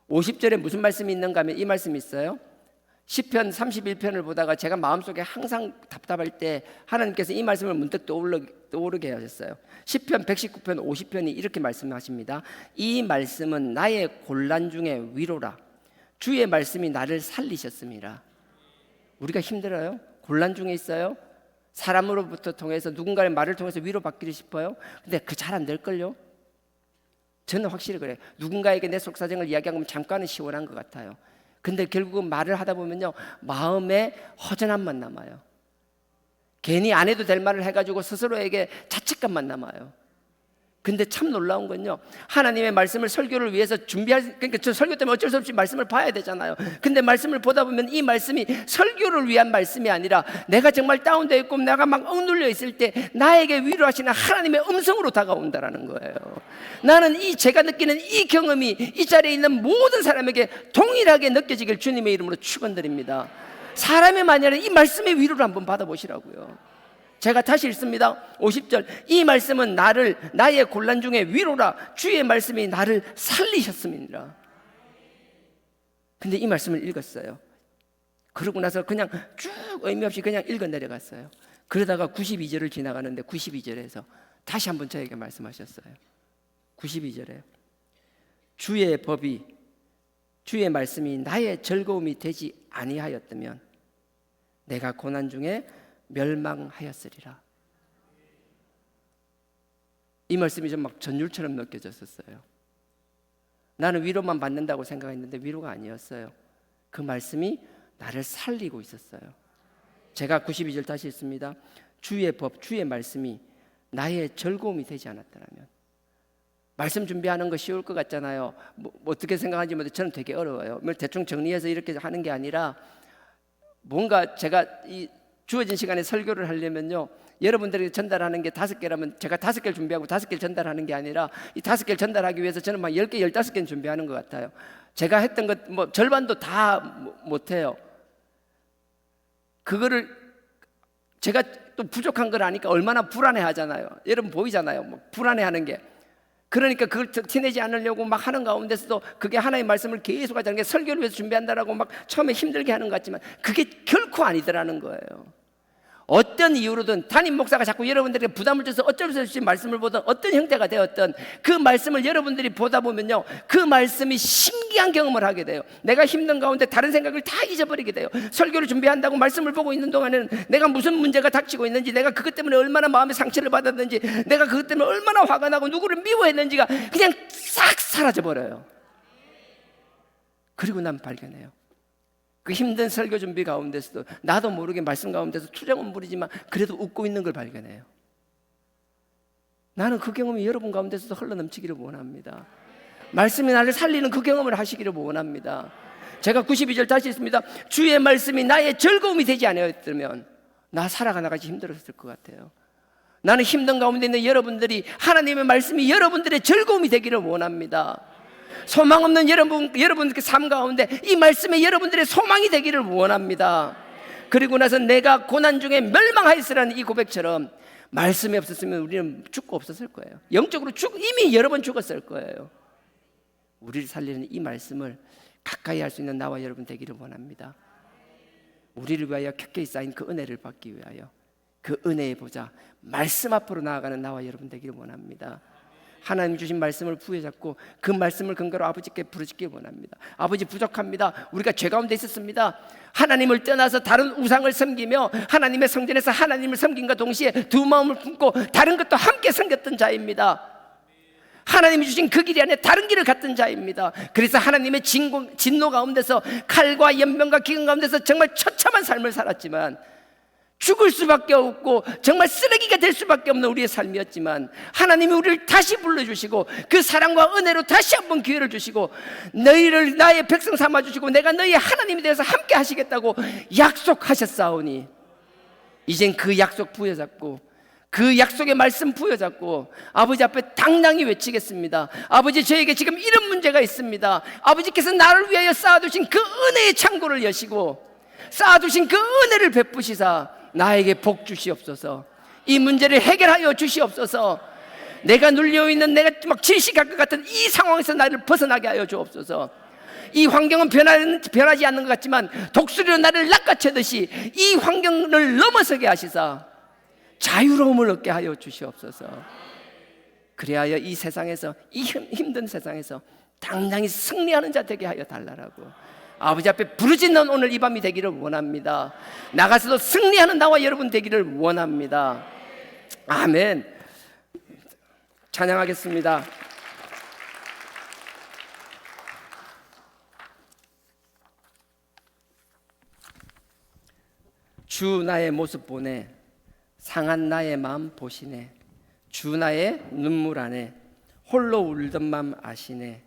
50절에 무슨 말씀이 있는가 하면 이 말씀이 있어요. 시편 31편을 보다가 제가 마음속에 항상 답답할 때 하나님께서 이 말씀을 문득 떠오르게 하셨어요. 시편 119편 50편이 이렇게 말씀하십니다. 이 말씀은 나의 곤란 중에 위로라. 주의 말씀이 나를 살리셨습니다. 우리가 힘들어요? 곤란 중에 있어요? 사람으로부터 통해서 누군가의 말을 통해서 위로받기를 싶어요? 근데 그 잘 안 될걸요? 저는 확실히 그래요. 누군가에게 내 속사정을 이야기하면 잠깐은 시원한 것 같아요. 근데 결국은 말을 하다 보면요, 마음에 허전함만 남아요. 괜히 안 해도 될 말을 해가지고 스스로에게 자책감만 남아요. 근데 참 놀라운 건요, 하나님의 말씀을 설교를 위해서 그러니까 저 설교 때문에 어쩔 수 없이 말씀을 봐야 되잖아요. 근데 말씀을 보다 보면 이 말씀이 설교를 위한 말씀이 아니라 내가 정말 다운되어 있고 내가 막 억눌려 있을 때 나에게 위로하시는 하나님의 음성으로 다가온다라는 거예요. 나는 제가 느끼는 이 경험이 이 자리에 있는 모든 사람에게 동일하게 느껴지길 주님의 이름으로 축원드립니다. 사람의 아니라 이 말씀의 위로를 한번 받아보시라고요. 제가 다시 읽습니다. 50절. 이 말씀은 나의 곤란 중에 위로라. 주의 말씀이 나를 살리셨음이니라. 근데 이 말씀을 읽었어요. 그러고 나서 그냥 쭉 의미 없이 그냥 읽어 내려갔어요. 그러다가 92절을 지나가는데 92절에서 다시 한번 저에게 말씀하셨어요. 92절에 주의 말씀이 나의 즐거움이 되지 아니하였다면 내가 고난 중에 멸망하였으리라. 이 말씀이 좀 막 전율처럼 느껴졌었어요. 나는 위로만 받는다고 생각했는데 위로가 아니었어요. 그 말씀이 나를 살리고 있었어요. 제가 92절 다시 읽습니다. 주의 법, 주의 말씀이 나의 즐거움이 되지 않았더라면. 말씀 준비하는 거 쉬울 것 같잖아요. 뭐 어떻게 생각하는지 모르겠는데 저는 되게 어려워요. 대충 정리해서 이렇게 하는 게 아니라 뭔가 제가 이 주어진 시간에 설교를 하려면요, 여러분들에게 전달하는 게 5개라면 제가 5개를 준비하고 5개를 전달하는 게 아니라 이 5개를 전달하기 위해서 저는 막 10개, 15개는 준비하는 것 같아요. 제가 했던 것 뭐 절반도 다 못해요. 그거를 제가 또 부족한 걸 아니까 얼마나 불안해 하잖아요. 여러분 보이잖아요. 뭐 불안해하는 게. 그러니까 그걸 티내지 않으려고 막 하는 가운데서도 그게 하나님의 말씀을 계속 하자는 게 설교를 위해서 준비한다라고 막 처음에 힘들게 하는 것 같지만 그게 결코 아니더라는 거예요. 어떤 이유로든 담임 목사가 자꾸 여러분들에게 부담을 줘서 어쩔 수 없이 말씀을 보던 어떤 형태가 되었던 그 말씀을 여러분들이 보다 보면요, 그 말씀이 신기한 경험을 하게 돼요. 내가 힘든 가운데 다른 생각을 다 잊어버리게 돼요. 설교를 준비한다고 말씀을 보고 있는 동안에는 내가 무슨 문제가 닥치고 있는지, 내가 그것 때문에 얼마나 마음의 상처를 받았는지, 내가 그것 때문에 얼마나 화가 나고 누구를 미워했는지가 그냥 싹 사라져버려요. 그리고 난 발견해요. 그 힘든 설교 준비 가운데서도 나도 모르게 말씀 가운데서 투정은 부리지만 그래도 웃고 있는 걸 발견해요. 나는 그 경험이 여러분 가운데서도 흘러넘치기를 원합니다. 말씀이 나를 살리는 그 경험을 하시기를 원합니다. 제가 92절 다시 읽습니다. 주의 말씀이 나의 즐거움이 되지 않았다면 나 살아가나가지 힘들었을 것 같아요. 나는 힘든 가운데 있는 여러분들이 하나님의 말씀이 여러분들의 즐거움이 되기를 원합니다. 소망 없는 여러분의 삶 가운데 이 말씀에 여러분들의 소망이 되기를 원합니다. 그리고 나서 내가 고난 중에 멸망하였으라는 이 고백처럼 말씀이 없었으면 우리는 죽고 없었을 거예요. 영적으로 이미 여러 번 죽었을 거예요. 우리를 살리는 이 말씀을 가까이 할 수 있는 나와 여러분 되기를 원합니다. 우리를 위하여 켜켜이 쌓인 그 은혜를 받기 위하여 그 은혜의 보좌 말씀 앞으로 나아가는 나와 여러분 되기를 원합니다. 하나님 주신 말씀을 부여잡고 그 말씀을 근거로 아버지께 부르짖기 원합니다. 아버지 부족합니다. 우리가 죄 가운데 있었습니다. 하나님을 떠나서 다른 우상을 섬기며 하나님의 성전에서 하나님을 섬김과 동시에 두 마음을 품고 다른 것도 함께 섬겼던 자입니다. 하나님이 주신 그 길이 아니라 다른 길을 갔던 자입니다. 그래서 하나님의 진노 가운데서 칼과 연병과 기근 가운데서 정말 처참한 삶을 살았지만 죽을 수밖에 없고 정말 쓰레기가 될 수밖에 없는 우리의 삶이었지만 하나님이 우리를 다시 불러주시고 그 사랑과 은혜로 다시 한번 기회를 주시고 너희를 나의 백성 삼아주시고 내가 너희의 하나님이 되어서 함께 하시겠다고 약속하셨사오니 이젠 그 약속 부여잡고 그 약속의 말씀 부여잡고 아버지 앞에 당당히 외치겠습니다. 아버지, 저에게 지금 이런 문제가 있습니다. 아버지께서 나를 위하여 쌓아두신 그 은혜의 창고를 여시고 쌓아두신 그 은혜를 베푸시사 나에게 복 주시옵소서. 이 문제를 해결하여 주시옵소서. 내가 눌려있는 내가 막 질식할 것 같은 이 상황에서 나를 벗어나게 하여 주옵소서. 이 환경은 변하지 않는 것 같지만 독수리로 나를 낚아채듯이 이 환경을 넘어서게 하시사 자유로움을 얻게 하여 주시옵소서. 그리하여 이 세상에서, 이 힘든 세상에서 당당히 승리하는 자 되게 하여 달라라고 아버지 앞에 부르짖는 오늘 이 밤이 되기를 원합니다. 나가서도 승리하는 나와 여러분 되기를 원합니다. 아멘. 찬양하겠습니다. 주 나의 모습 보네, 상한 나의 마음 보시네. 주 나의 눈물 안에 홀로 울던 맘 아시네.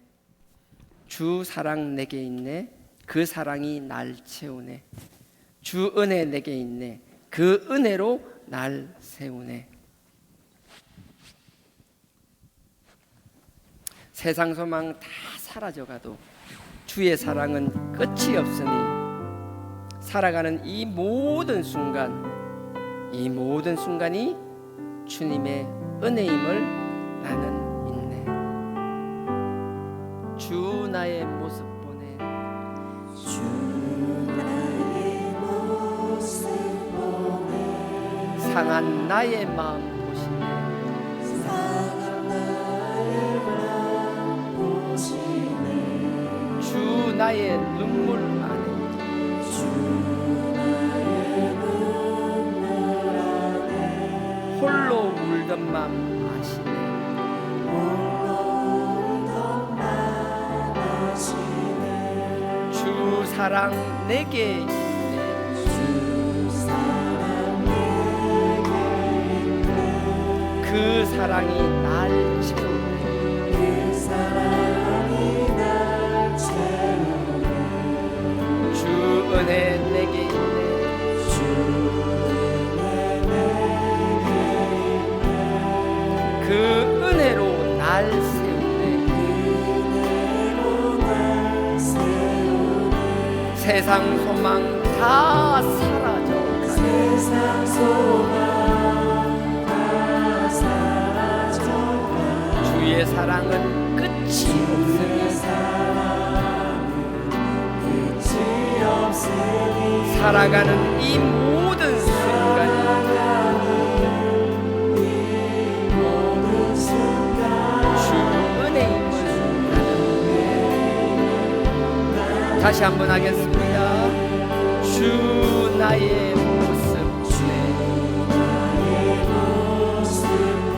주 사랑 내게 있네, 그 사랑이 날 채우네. 주 은혜 내게 있네, 그 은혜로 날 세우네. 세상 소망 다 사라져가도 주의 사랑은 끝이 없으니 살아가는 이 모든 순간이 주님의 은혜임을 나는 믿네. 주 나의 모습 보네, 주 나의 모습 보네. 상한 나의 마음 보시네. 상한 나의 마음 보시네. 주 나의 눈물 안에 주 나의 눈물 안에 홀로 울던 맘 아시네. 홀로 울던 맘 아시네. 주 사랑 내게 있네. 주 사랑 내게 있네. 그 사랑이 날 채우네. 그 사랑이 날 채우네. 주 은혜 내게 있네. 주 은혜 내게 있네. 그 은혜로 날 세우네. 은혜로 날 세우네. 세상 소망 다 사라져가네. 세상 소망 다 사라져가. 주의 사랑은 끝이 없으니 끝이 없으니 살아가는 이 모든 순간이 이 모든 순간 주 은혜임을 나는 다시 한번 하겠습니다. 주 나의 모습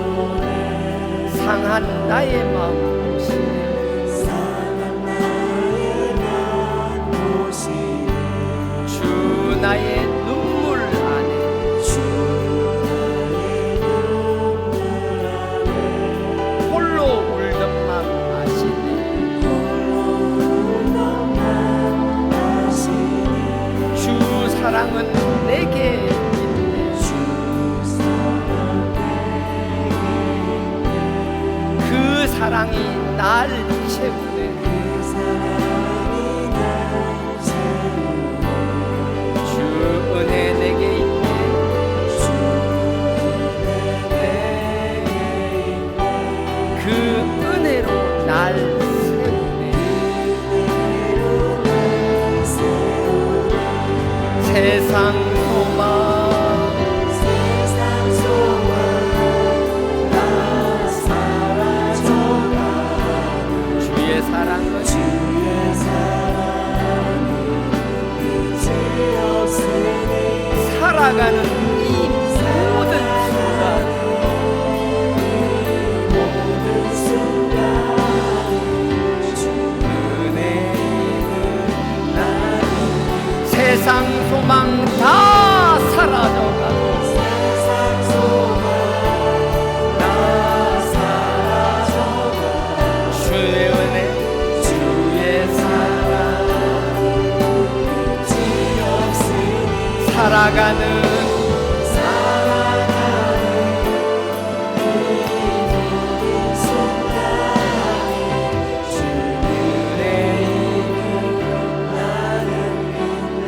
보네, 상한 나의 마음 보시네. 상한 나의 마음 보시네. 주 나의 눈물 안에 주 나의 눈물 안에 홀로 울던 맘 아시네. 홀로 울던 맘 아시네. 주 사랑은 내게 있네. 주 사랑 내게 그 사랑이 날 채우네. 그 사랑이 날 채우네. 주 은혜 내게 있네. 주 은혜 내게 있네. 그 은혜로 날 세우네. 은혜로 날 세우네. 세상 소망 세상 소망 다 사라져가. 주의 사랑은 주의 사랑은 끝이 없으니 살아가는 이 모든 순간 모든 순간 주 은혜는 나를 세상 소망 다 사라져가고 세상 소망 다 사라져가. 주의 은혜 주의 사랑 끝이 없으니 살아가는 이 모든 순간이 주 은혜이니 나는 믿네.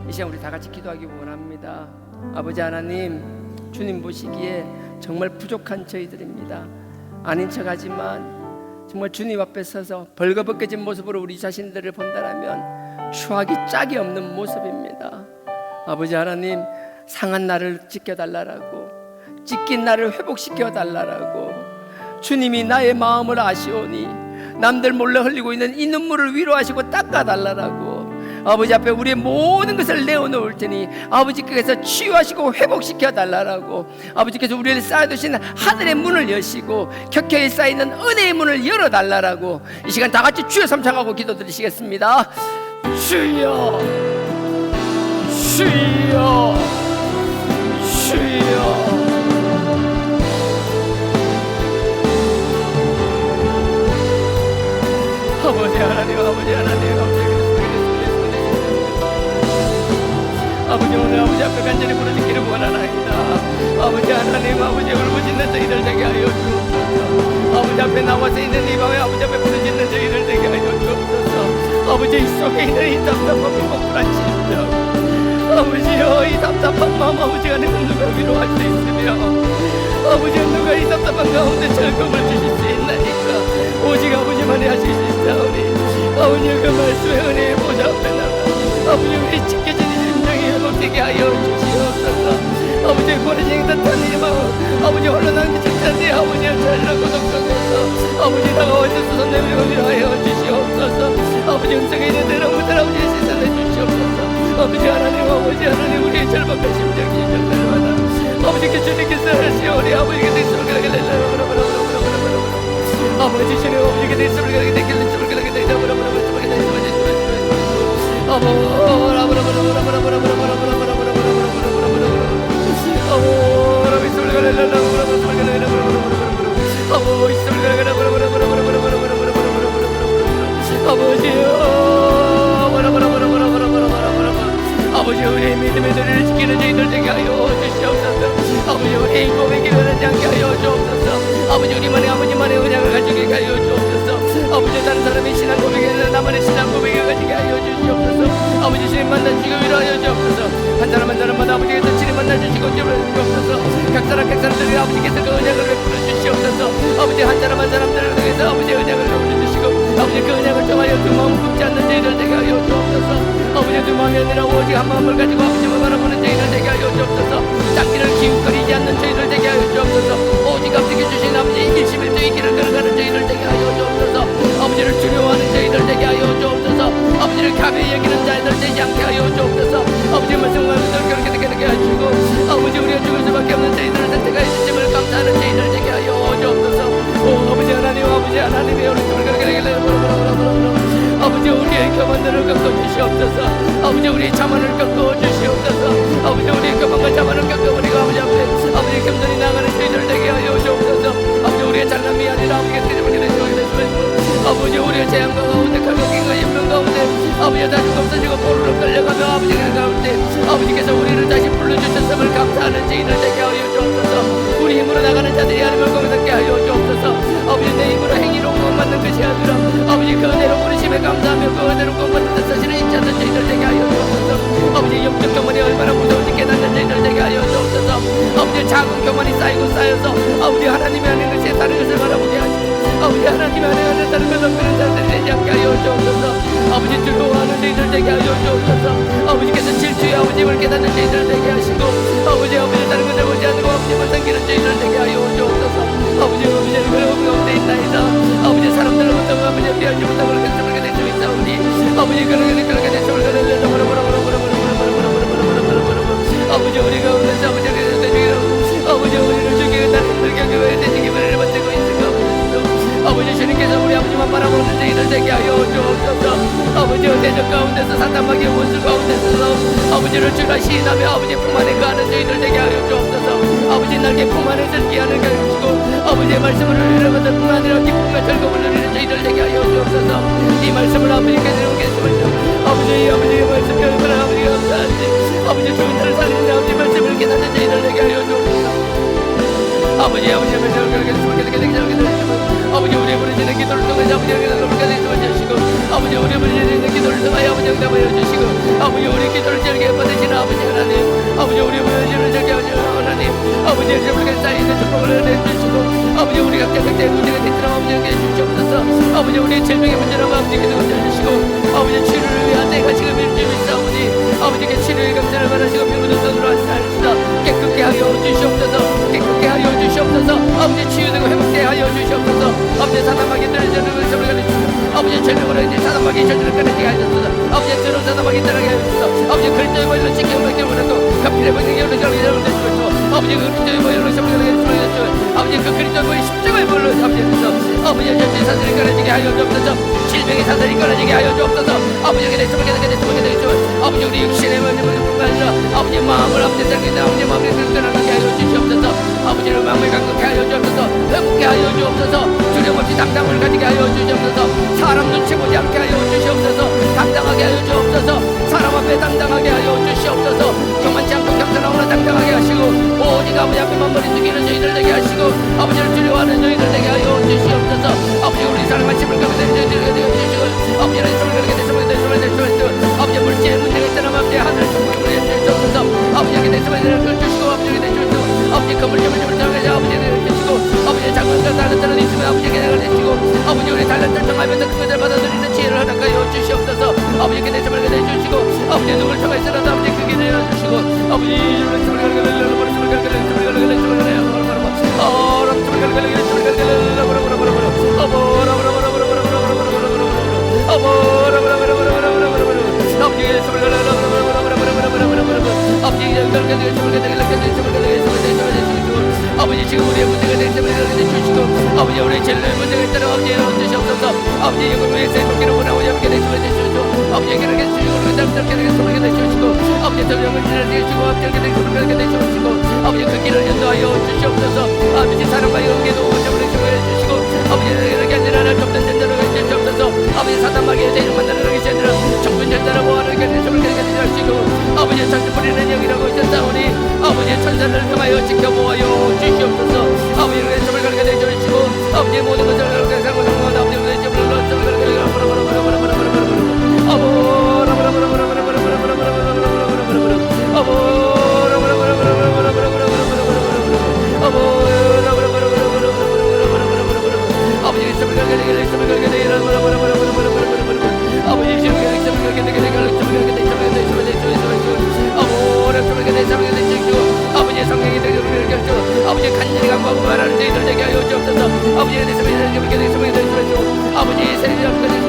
이 시간 우리 다 같이 기도하기 원합니다. 아버지 하나님, 주님 보시기에 정말 부족한 저희들입니다. 아닌 척하지만 정말 주님 앞에 서서 벌거벗겨진 모습으로 우리 자신들을 본다면 추하기 짝이 없는 모습입니다. 아버지 하나님, 상한 나를 지켜달라고, 찢긴 나를 회복시켜달라고, 주님이 나의 마음을 아시오니 남들 몰래 흘리고 있는 이 눈물을 위로하시고 닦아달라고, 아버지 앞에 우리의 모든 것을 내어놓을 테니 아버지께서 치유하시고 회복시켜 달라고, 아버지께서 우리를 쌓아두신 하늘의 문을 여시고 켜켜이 쌓이는 은혜의 문을 열어달라고, 이 시간 다 같이 주여 삼창하고 기도드리시겠습니다. 주여, 주여, 주여. 아버지 하나님, 아버지 하나님, 아버지 오늘 아버지 앞에 간절히 부르짖기를 원하나이다. 아버지 하나님, 아버지 울부짖는 저희들 되게 하여 주옵소서. 아버지 앞에 나와서 있는 이 밤에 아버지 앞에 부르짖는 저희들 되게 하여 주옵소서. 아버지 이 속에 있는 이 답답함이 폭발한 심정, 아버지여 이 답답한 마음 아버지가 누가 위로할 수 있으며, 아버지 누가 이 답답한 가운데 즐거움을 주실 수 있나이까. 오직 아버지만이 하실 수 있사오니 아버지 그 말씀의 은혜의 보좌 앞에 나가 아버지 우리 지켜진 심정이 회복되게 하여 주시옵소서. 아버지 고래쟁이 듯한 이 마음, 아버지 홀로나는 듯한 이 아버지의 잘나고 독성에서 아버지 다가와 주소서. 내밀고 위로하여 주시옵소서. 아버지 은성에 있는 대로부터 아버지 세상에 주시옵소서. 아버지 하나님, 아버지 하나님, 우리의 절박한 심정이 절박하다 아버지께 주님께서 하시오니 아버지께 대수를 가게 되려 아버지 주님, 아버지께 대수를 가게 되길 주를 가게 되려 아버지 우리의 믿음의 도리를 지키는 저희들 되게 하여 주시옵소서. 아버지 우리의 고백이 변하지 않게 하여 주옵소서. 아버지 우리만의 아버지만의 은혜를 가지게 하여 주옵소서. 아버지 다른 사람의 신앙 고백이 아니라 나만의 신앙 고백을 가지게 하여 주시옵소서. 아버지 주님 만나주시고 위로하여 주옵소서. 한 사람 한 사람마다 아버지께서 주님 만나주시고 주옵소서. 각 사람들이 아버지께서 그 은혜를 베풀어 주시옵소서. 아버지 한 사람 한 사람들을 통해서 아버지의 은혜를 베풀어 주시고 아버지 그 은혜를 통하여 그 마음 굽지 않는 저희들 되게 하여 주옵소서. 아버지 두 마음이 아니라 오직 한 마음을 가지고 아버지만 바라보는 저희들 되게 하여 주옵소서. 짝기를 기웃거리지 않는 저희들 되게 하여 주옵소서. 오직 아버지께 주신 아버지 일심일조의 길을 걸어가는 저희들 되게 하여 주옵소서. 아버지를 두려워하는 저희들 되게 하여 주옵소서. 아버지를 가벼이 여기는 자들 되지 않게 하여 주옵소서. 아버지 말씀과 그렇게 되게 하시고 아버지 우리가 죽을 수밖에 없는 저희들을 선택하여 주심을 감사하는 저희들 되게 하여 주옵소서. 오 아버지 하나님, 아버지 하나님의 오른쪽을 그렇게 되게 아버지 우리의 교만들을 꺾어주시옵소서. 아버지 우리의 자만을 꺾어주시옵소서. 아버지 우리의 교만과 자만을 꺾어버리고 아버지 앞에 아버지 겸손히 나가는 저희들 되게 하여 주옵소서. 아버지 우리의 잘남이 아니라 아버지의 뜻을 아버지 우리의 재앙과 가운데 칼국인과 임명 가운데 아버지 다시 없어지고 포로로 끌려가며 아버지 그 가운데 아버지께서 우리를 다시 불러주셨음을 감사하는 저희들 되게 하여 주옵소서. 우리 힘으로 나가는 자들이 하나님을 거기서 하여 주옵소서. 아버지 내 힘으로 행위로 구원받는 것이 아니라 아버지 그 은혜로 부르심에 감사하며 그 은혜로 구원받는 사실을 잊지 않는 저희들 되게 하여 주옵소서. 아버지 영적 교만이 얼마나 무서운지 깨닫는 저희들 되게 하여 주옵소서. 아버지 작은 교만이 쌓이고 쌓여서 아버지 하나님이 아닌 것에 다른 것을 바라보게 하시고 아버지 하나님 안에 하는 다른 것을 그런 자들이 되지 않게 하여 주옵소서. 아버지 두려워하는 저희들 되게 하여 주옵소서. 아버지께서 질투의 아버지를 깨닫는 저희들 되게 하시고 아버지 다른 것을 보지 않고 아버지만 섬기는 저희들 되게 하여 주옵소서. 아버지 그런 가운데 있나이다. 아버지 사람들로부터 아버지 피하지 못하고 그렇게 될 수 있사오니 아버지 그렇게 될 수 있사오니 아버지 우리 가운데서 아버지 우리를 죽이겠다는 힘들게 교회에 되시기 은혜를 받고 있을까. 아버지 주님께서 우리 아버지만 바라보는 저희들 되게 하여 주옵소서. 아버지 대적 가운데서 사탄마귀의 원수 가운데서 아버지를 주라 시인하며 아버지 품 안에 거하는 저희들 되게 하여 주옵소서. 아버지 날개 품 안에 들기하는 것이고 아버지의 말씀을 누리는 것들 뿐 아니라 기쁨과 즐거움을 누리는 저희들 되게 하여 주옵소서. 이 말씀을 아버지께서 이루겠습니다. 아버지의 말씀을 얼마나 아버지가 감사한지 아버지 좋은 날을 살리는 아버지 말씀을 깨닫는 저희들 되게 하여 주옵소서. 아버지의 말씀을 깨닫게 아버지 우리의 부르짖는 기도를 통해 아버지에게 놀라게 해주시고 아버지 우리의 부르짖는 기도를 통해 아버지 응답하여 주시고 아버지 우리 기도를 즐겨 받으시는 아버지 하나님 아버지 우리의 부르짖는 즐겨 받으시는 하나님 아버지의 저물게 쌓이는 축복을 내주시고 아버지 우리 각자의 문제가 되도록 아버지에게 주시옵소서. 아버지 질병의 문제라면 아버지께 건져주시고 아버지 치료를 위한 내가 지금 일주일 있사오니 아버지께 치료의 감사를 받으시고 병으로 손으로 하시옵소서. 깨끗게 하여 주시옵소서. 깨끗게 하여 주시옵소서. 아버지 치유되고 회복되게 하여 주시옵소서. 아버지 사단마귀 들어주는 것을 가르치시고 아버지 전력으로 이제 사단마귀 전력을 가르치게 하셨소서. 아버지 들어 사단마귀 따라게 하셨소서. 아버지 그리스도의 보혈로 지켜오는 경우라도 갑질의 번영의 오는 경우를 내주시고 아버지 그리스도의 보혈로 십자가를 내주시고 아버지 그 그리스도의 보혈 십자가의 보혈로 아버지께서 아버지 전체 사슬이 끊어지게 하여 주옵소서. 질병의 사슬이 끊어지게 하여 주옵소서. 아버지에게 내 소망에 대해 소망에 대해 아버지 우리 육신의 문제를 아니라 아버지 마음을 아버지 생각에 아버지 마음을 끊어나게 하여 주시옵소서. 아버지를 마음을 강건케 하여 주옵소서. 회복케 하여 주옵소서. 두려움 없이 당당을 가지게 하여 주시옵소서. 사람 눈치 보지 않게 하여 주시옵소서. 당당하게 하여 주옵소서. 사람 앞에 당당하게 하여 주시옵소서. 교만치 않고 겸손함으로 당당하게 하시고 오직 아버지 앞에만 머리 숙이는 저희들 되게 하시고 아버지를 두려워하는 저희들 되게 하여 주시옵소서. 아버지 우리 사랑과 집을 가게 되는 저희들 되게 주시고 아버지를 소리를 가게 되는 소리를 아버지 물질의 문제가 있다면 아버지 하늘을 축복을 해주시옵소서. 아버지에게 내 소리를 주시고 아버지에게 내주시고 아버지 건물점을 들어가서 아버지에게 내주시고 아버지 작은 것 다른 데는 있으면 아버지에게 내주시고 아버지 우리 달란트를 통하면서 그것을 받아들이는 지혜를 허락하여 주시옵소서. 아버지에게 내 소리를 내주시고 아버지 누굴 통해서라도 아버지 크게 내어주시고 아버지 아버지 지금 우리의 문제가 될 때문에 주시고 아버지 우리의 죄의 문제가 있다면 아버지 주시옵소서. 아버지 이걸 위해서 행복기를 원하고 여기게 되시고 아버지에게 주시고 우리 남들에게 소리게 되시고 아버지 성령을 지내주시고 아버지에게 소리게 되시고 아버지 그 길을 인도하여 주시옵소서. 아버지 사랑과 영계도 오셔버리 주시고 아버지에게 아니라 좁은 전자로 주시옵소서. 아버지 사단마귀의 죄를 만나는 것이 아니라 좁은 전자로 모아는 것이 주시고 아버지 천지 뿌리는 영이라고 하셨사오니 아버지 천사를 통하여 지켜보아요 주시옵소서. 아버지의 점을 가르쳐 주시고 아버지의 모든 것을 가르쳐 주시고 아버지의 점을 아버지의 성령이 되게 아버지 간절히 간구하고 말하는 저희들 되게 하여 주옵소서. 아버지의 내 성령이 되게 아버지 세례를 되게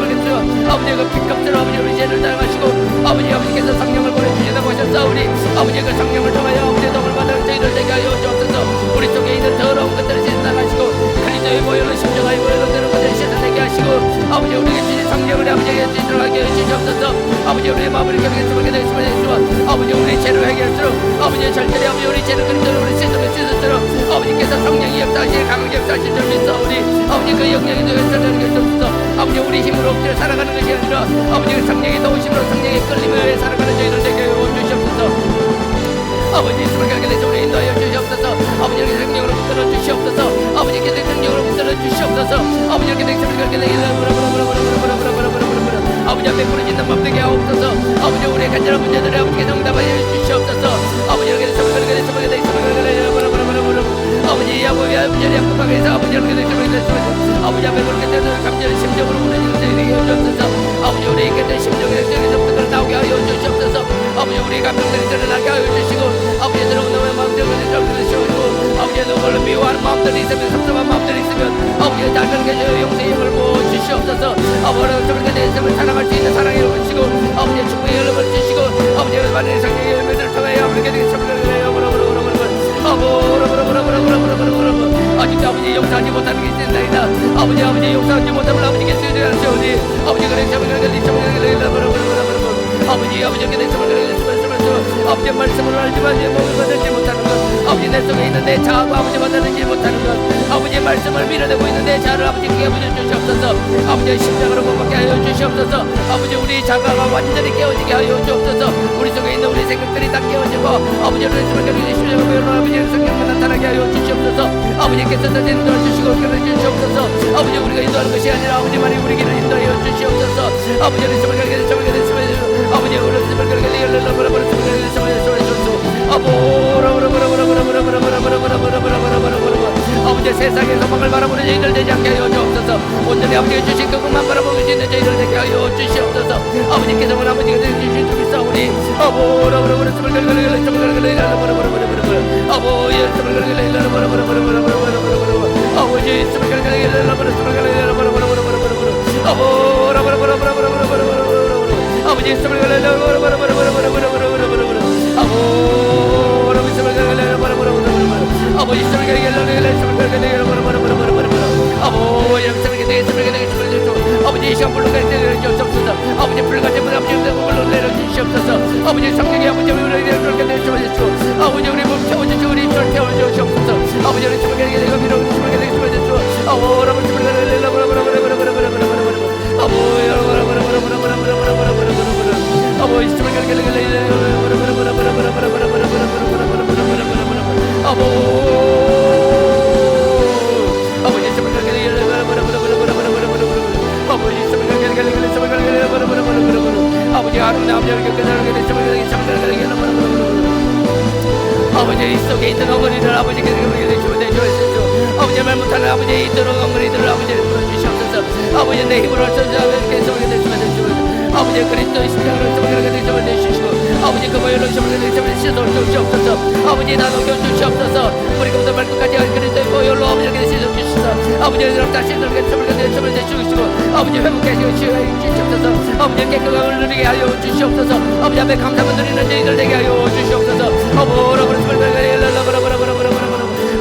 아버지 그 핏값으로 아버지 우리 죄를 당하시고 아버지께서 성령을 보내주신다고 하셨사오니 아버지 그 성령을 통하여 아버지의 도움을 받는 저희들 되게 하여 주옵소서. 우리 속에 있는 더러운 것들을 씻어나가시고 그리스도의 보혈로 십자가의 보혈로 되는 것들을 씻어내게 하시고 아버지 우리에게 주신 성령을 아버지에게 주시도록 하여 주시옵소서. 아버지 우리의 마음을 깨끗하게 되시면 되시고 아버지 우리 죄를 해결할수록 아버지의 절대로 아버지 우리 죄를 그리스도로 우리 씻을수록 아버지께서 성령이 역사하시는 강하게 역사하실 줄 믿사오니 아버지 그 영향이 되어서는 게 없소서. 아버지 우리 힘으로 엎드려 살아가는 것이 아니라 아버지 성령의 도우심으로 성령의 끌림을 살아가는 저희들 되게 주시옵소서. 아버지 수락하게 되시 우리 인도하여 주시옵소서. 아버지에게 성령으로 붙들어 주시옵소서. 아버지께 성령으로 붙들어 주시옵소서. 아버지에게 성령으로 아버지 앞에 부르짖는 법 되게 하옵소서. 아버지 우리의 간절한 문제들을 아버지께 응답하여 주시옵소서. 아버지에게 아버지 아버지의 문제를 약속하게 해서 아버지에게 아버지 앞에 부르짖는 감정을 심정으로 무너지는 자에게 주시옵소서. 아버지 우리의 깨끗한 심정의 속에서부터 나오게 하여 주시옵소서. 아버지 우리의 감정들이 드러나게 하여 주시고 아버지 들어오는 마음들을 주시고 아버지 누구를 미워하는 마음들이 있으면 섭섭한 마음들이 있으면 아버지의 작은 계절 용서의 힘을 부어주시옵소서. 아버지를 저렇게 내심을 사랑할 수 있는 사랑의 힘을 주시고 아버지의 축복의 힘을 주시고 아버지의 많은 성령의 열매들을 통하여 아버지께 되게 참여를 아직도 아버지 용서하지 못하는 게 있습니다. 아버지 용서하지 못하면 아버지께 쓰여야 하시오니 아버지 그래 아버지에게 내 아버지 말씀을 알지만 내 몸을 받지 못하는 것 아버지 내 속에 있는 내 자아가 아버지 받아들이지 못하는 것 아버지의 말씀을 밀어내고 있는 내 자아를 아버지께 주시옵소서. 아버지의 심장으로 못받게 하여 주시옵소서. 아버지 우리 자아가 완전히 깨어지게 하여 주옵소서. 우리 속에 있는 우리 생각들이 다 깨어지고 아버지의 말씀을 깨우쳐 심장으로 보여로 아버지의 성령만 나타나게 하여 주시옵소서. 아버지께서 인도해 주시고 주시옵소서. 아버지 우리가 인도하는 것이 아니라 아버지만이 우리 길을 인도하여 주시옵소서. 아버지의 말씀을 아버지 오른쪽을 걸게 아버지 세상의 소망을 바라보는 저희들 되지 않게 하여 주옵소서. 온전히 아버지가 주신 그것만 바라보고 있는 저희들 되게 하여 주시옵소서. 아버지께서는 아버지가 주신 주기 싸우니 아보라보라보라 스물글글글글 스물글글글 아보예 스물글글글 아버지 스물글글글 아버지 스물글글글 아버지 이 시간 불러갈 때 내려주시옵소서. 아버지 불같은 분 아버지 불러 내려주시옵소서. 아버지 성령의 아버지 우리 그렇게 내려주시옵소서. 아버지 우리 몸 태워주시고 우리 입을 태워주시옵소서. 아버지 우리 스물개를 내가 밀어주시고 스물개를 주시옵소서. 아버지 스물개를 아버지 아름다운 아버지 이 속에 있던 어머니들 아버지께서 주시면 되시옵소서. 아버지 말 못하는 아버지 있도록 어머니들을 아버지를 불러주시옵소서. 아버지 내 힘으로 써서 아버지께서 오게 되시면 되시옵소서. 아버지 그리스도의 십자가를 써버리게 되시면 되시고 아버지 그 보혈로 써버리게 되시면 씻어 주시옵소서. 아버지 나도 주시옵소서. 머리부터 발끝까지 그리스도의 보혈로 아버지께 씻어 주시옵소서. 아버지를 다시 들게 써버리게 되시면 되시고 아버지 회복해 주시옵소서. 아버지 깨끗함을 누리게 하여 주시옵소서. 아버지 앞에 감사만 드리는 저희들 되게 하여 주시옵소서.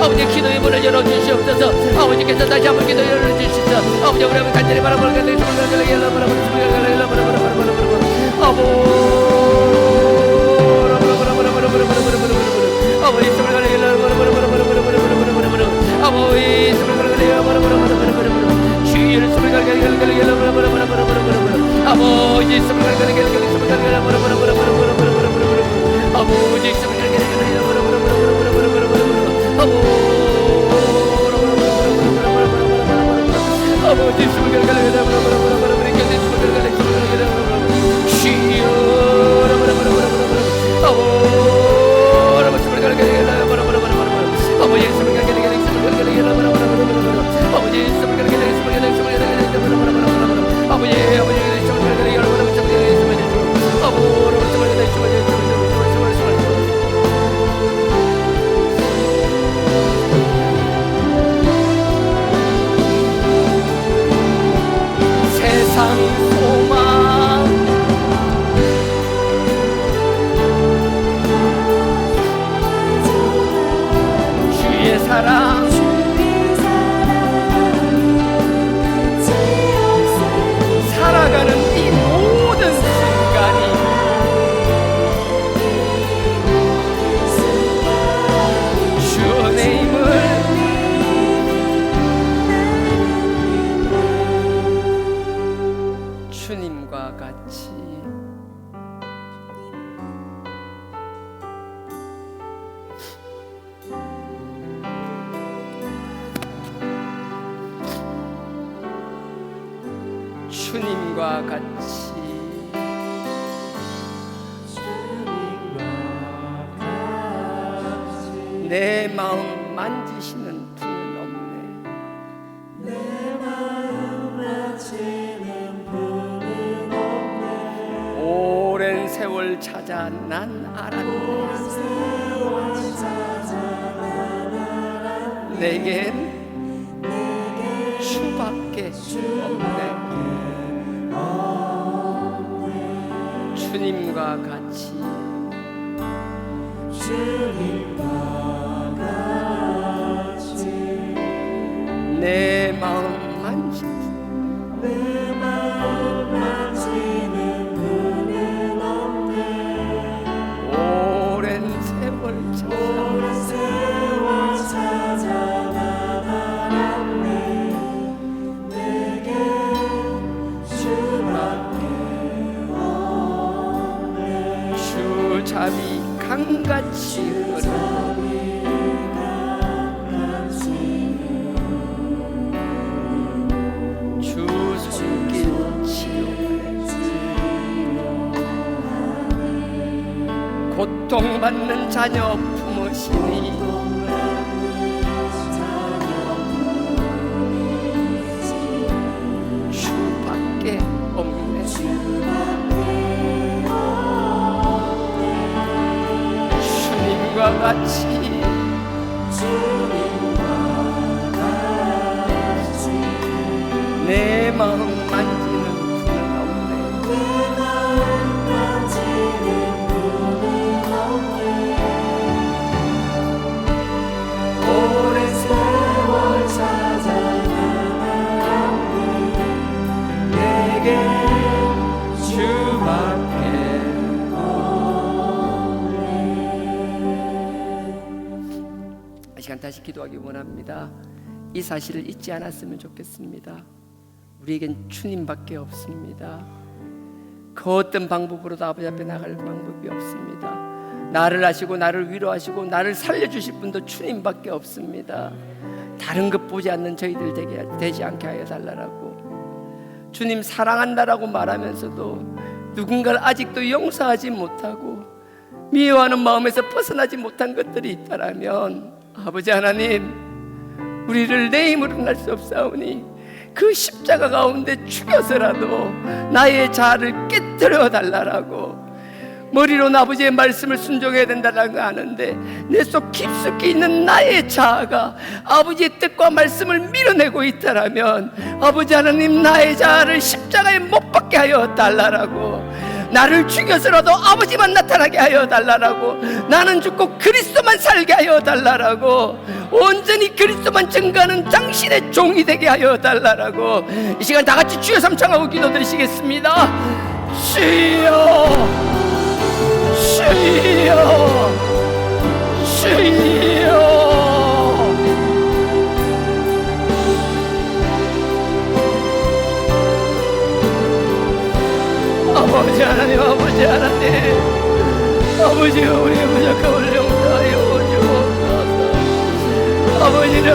아버지 기도의 문을 열어주시옵소서. 아버지께서 다시 한번 기도 열어주시옵소서. 아버지 우리 한번 간절히 바라보는 것들 살아가는 이 모든 순간이 주의 힘을 주님과 같이 주님과 같이 내 마음 만지시는 분은 없네. 내 마음 만지는 분은 없네. 오랜 세월 찾아 난 알았네. 내겐 주밖에 없네. 주님과 같이 내 마음 만지는 분은 없네. 오랜 세월 찾아 난 알았네. 내게 주밖에 없네. 주 자비 강같이 흐르는 주 손길 치료해 고통받는 자녀 품으시니 같이 내 마음 만지는 분은 없네. 오랜 세월 찾아가는데 내게 주밖에 이 시간 다시 기도하기 원합니다. 이 사실을 잊지 않았으면 좋겠습니다. 우리에겐 주님밖에 없습니다. 그 어떤 방법으로도 아버지 앞에 나갈 방법이 없습니다. 나를 아시고 나를 위로하시고 나를 살려주실 분도 주님밖에 없습니다. 다른 것 보지 않는 저희들 되지 않게 하여 달라고. 주님 사랑한다라고 말하면서도 누군가를 아직도 용서하지 못하고 미워하는 마음에서 벗어나지 못한 것들이 있다라면 아버지 하나님, 우리를 내 힘으로는 할 수 없사오니 그 십자가 가운데 죽여서라도 나의 자아를 깨뜨려 달라라고. 머리로는 아버지의 말씀을 순종해야 된다는 거 아는데 내 속 깊숙이 있는 나의 자아가 아버지의 뜻과 말씀을 밀어내고 있다라면 아버지 하나님, 나의 자아를 십자가에 못 박게 하여 달라라고. 나를 죽여서라도 아버지만 나타나게 하여 달라라고. 나는 죽고 그리스도만 살게 하여 달라라고. 온전히 그리스도만 증거하는 당신의 종이 되게 하여 달라라고. 이 시간 다 같이 주여 삼창하고 기도드리시겠습니다. 주여, 주여, 주여. 아버지 하나님, 아버지 하나님, 아버지 우리의 부족함을 용서하여 주옵소서. 아버지를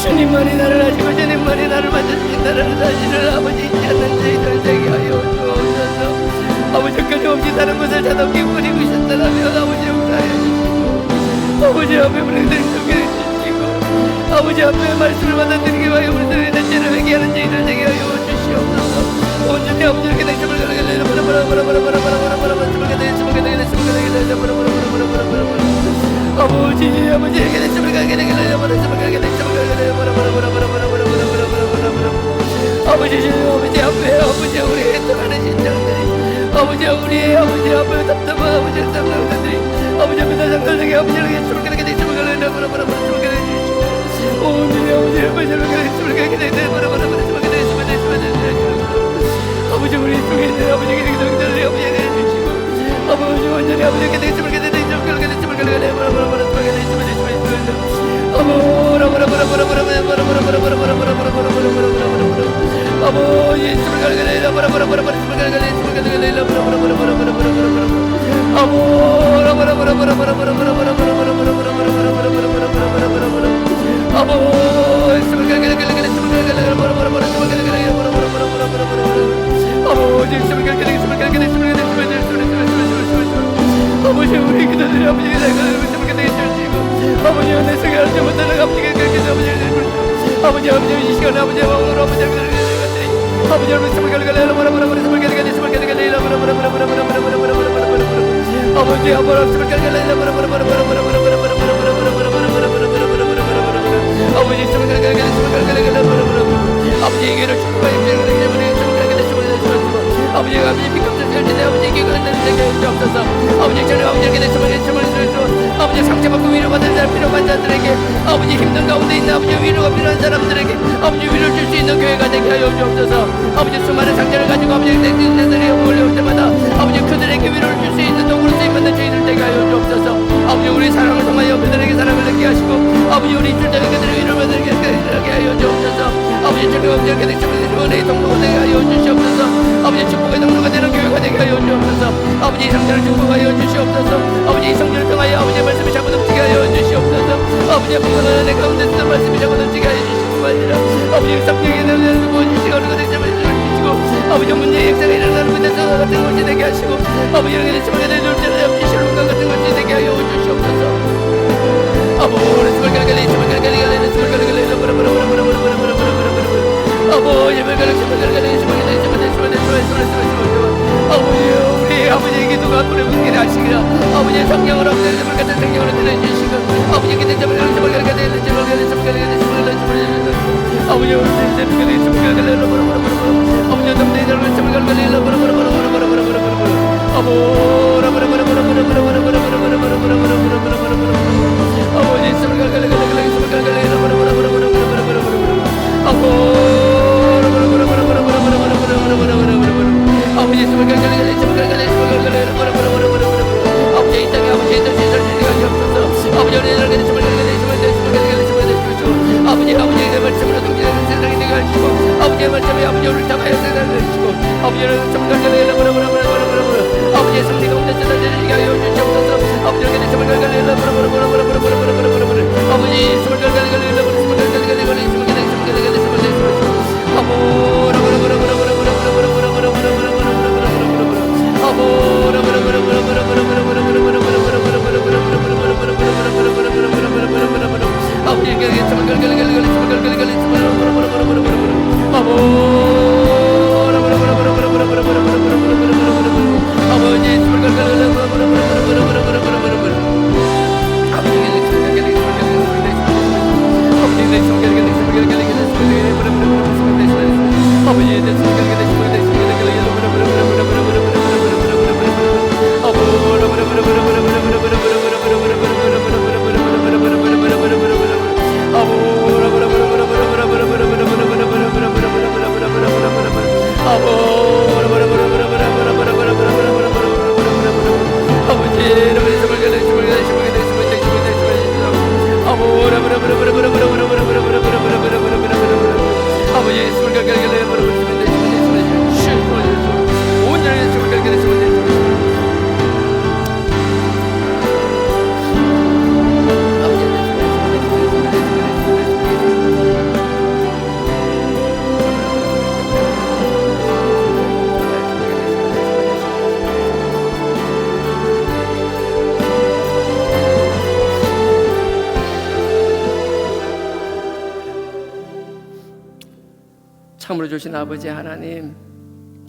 주님만이 나를 아시고 주님만이 나를 만져주신다는 사실을 아버지 잊지 않는 저희들 되게 하여 주옵소서. 아버지 끊임없이 다른 것을 다독이고 그리고 있었다면 아버지 용서하여 주시고 아버지 앞에 우리들을 소개해 주시고 아버지 앞에 말씀을 받아들이게 하여 우리들의 죄를 회개하는 저희들 되게 하여 주시옵소서. 온전히 아버지에게 내 힘을 가르쳐주시고 아버지에게 내 힘을 아버지 앞에 아버지 우리의 떠나는 신장들이 아버지 우리의 아버지 앞에 답답한 아버지 답답한들이 아버지 앞에 사장들에게 아버지에게 힘을 가르쳐 주시고 온전히 아버지 앞에 힘을 가르쳐 아버지 우리 속에 있는 아버지에게 기도를 아버지에게 해주시고 아버지 완전히 아버지에게 힘을 가르쳐 아버지 우리 기도들이 아버지에게 아버지 내 속에 알지 못하는 아버지에게 그렇게 아버지 이 시간에 아버지의 마음으로 아버지를 아버지 여러분 스물 개를 갈래 아버지 아버지 스물 개를 갈래 스물 개를 갈래 아버지 아버지 스물 개를 갈래 아버지 스물 개를 갈래 아버지에게를 축복하여 아버지가 아버지 비감을 할 때에 아버지에게 그런다는 생각이 없어서 아버지 저는 아버지에게 내 주머니에 아버지 상처받고 위로받는 사람 필요한 자들에게 아버지 힘든 가운데 있는 아버지 위로가 필요한 사람들에게 아버지 위로를 줄 수 있는 교회가 되게 하여 주옵소서. 아버지 수많은 상처를 가지고 아버지 내들이 올려올 때마다 아버지 그들에게 위로를 줄 수 있는 도구로 쓰임받는 저희들 되게 하여 주옵소서. 아버지 우리 사랑을 통하여 그들에게 사랑을 느끼게 하시고 아버지 우리 있을 때는 그들의 위로를 받게 하여 주옵소서. 아버지 주님 아버지에게 내 주머니의 동로가 되게 하여 주시옵소서. 아버지 축복의 동로가 되는 교회가 되게 하여 주옵소서. 아버지 이 상태를 축복하여 주시옵소서. 아버지 이 성전을 통하여 아버지의 말씀이 자꾸 넘치게 하여 주시옵소서. 아버지의 풍성한 내 가운데 쓰는 말씀이 자꾸 넘치게 하여 주시고 아니라 아버지의 성경에 대한 무엇이 어느 것을 잡아주시고 아버지 문제의 역사가 일어나는 곳에서 같은 것이 되게 하시고 아버지 이렇게 내주면 내줄 때는 아버지 실론과 같은 것이 되게 하여 주시옵소서. 아버지 스물갈갈리 스물갈갈리 스물갈갈리 아버지 스물갈갈리 스물갈갈리 아버지 우리 아버지에게 기도가 불에 붙게 하시기라. 아버지의 성령을 없애는 물 같은 성령으로 들려주시고 아버지 기대 점을 가는 점을 가는 점을 가는 점을 가는 점을 가는 점을 가는 아버지 우리 점을 가는 점을 가는 아버지 점들이 점을 가는 점을 가는 아버지의 말씀에 아버지를 잡아야 되시고 아버지를 아버지의 성리가 없는 세상에 하여 주시옵소서. 아버지를 아버지 아버지 참으로 주신 아버지 하나님,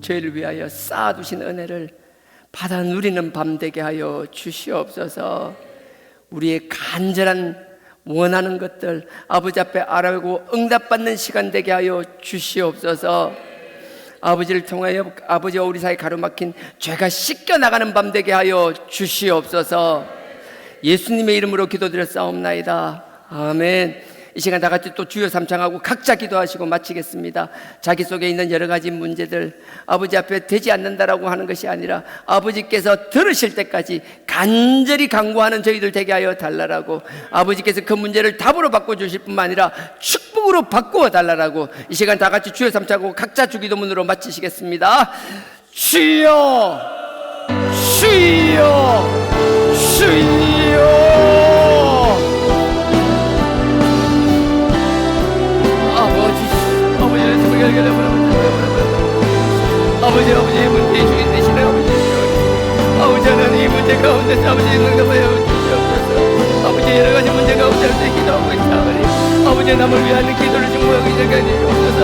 죄를 위하여 쌓아두신 은혜를 받아 누리는 밤 되게 하여 주시옵소서. 우리의 간절한 원하는 것들 아버지 앞에 알아보고 응답받는 시간 되게 하여 주시옵소서. 아버지를 통하여 아버지와 우리 사이 가로막힌 죄가 씻겨나가는 밤 되게 하여 주시옵소서. 예수님의 이름으로 기도드렸사옵나이다. 아멘. 이 시간 다 같이 또 주여 삼창하고 각자 기도하시고 마치겠습니다. 자기 속에 있는 여러 가지 문제들 아버지 앞에 되지 않는다라고 하는 것이 아니라 아버지께서 들으실 때까지 간절히 간구하는 저희들 되게 하여 달라라고, 아버지께서 그 문제를 답으로 바꿔주실 뿐만 아니라 축복으로 바꾸어 달라라고 이 시간 다 같이 주여 삼창하고 각자 주기도문으로 마치시겠습니다. 주여 주여 주여. 아버지의 문제 주인 되시는 아버지 하나님, 이 문제 가운데 아버지 응답하여 주시옵소서. 아버지 여러 가지 문제 가운데 기도하고 있사오니 아버지 남을 위하여 기도를 중보하기 시작하여 주옵소서.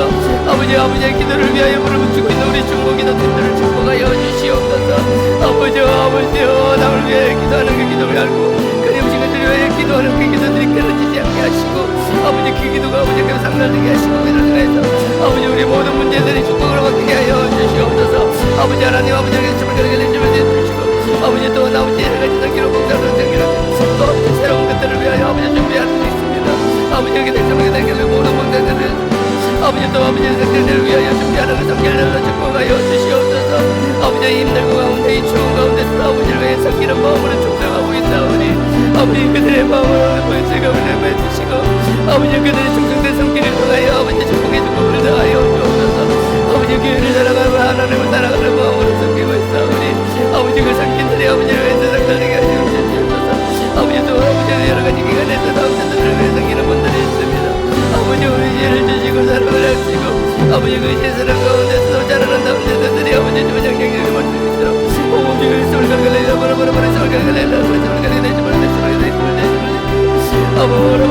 아버지의 기도를 위하여 물어붙이고 있는 우리 중보기도 팀들을 축복하여 주시옵소서. 아버지요 남을 위하여 기도하는 그 기도를 알고 그 음식을 위하여 기도하는 그 기도들이 끊어지지 않게 하시고 아버지 그 기도가 아버지께서 상달되게 하시고 그들을 통해서 아버지 우리 모든 문제들이 축복으로 바뀌게 하여 주시옵소서. 아버지 하나님, 아버지에게 주을 가르쳐 주시고 아버지 또 아버지 여러 가지 생기로 공사로 생기로 또 새로운 것들을 위하여 아버지 준비하는 수 있습니다. 아버지에게 대처하게 되기를 모든 문제들을 아버지 또 아버지의 생들을 위하여 준비하는 그 성결을 축복하여 주시옵소서. 아버지의 힘들고 가운데 이 추운 가운데서 아버지를 위해 성기는 마음으로 충성하고 있사오니 아버지 그들의 마음을 보여주시고 은혜를 주시고 아버지 그들의 충성된 성기를 통하여 아버지 축복의 축복을 더하여 주옵소서. 아버지 교회를 살아가고 하나님을 살아가는 마음으로 섬기고 있사오니 아버지 그 성기들이 아버지를 위해 세상 살리게 하여 주옵소서. 아버지 또 아버지의 여러 가지 기관에서 아버지들을 위해 섬기는 분들이 있습니다. 아버지 우리 죄를 주시고 사랑을 하시고 아버지 그 세상 가운데서 자라는 남자들이 아버지 주장경의 말씀이시라 오직 그리스도를 갈갈래라 바라바라바라 서를 갈갈래라 바라바라 갈갈래라 바라바라 갈갈래라 바라바라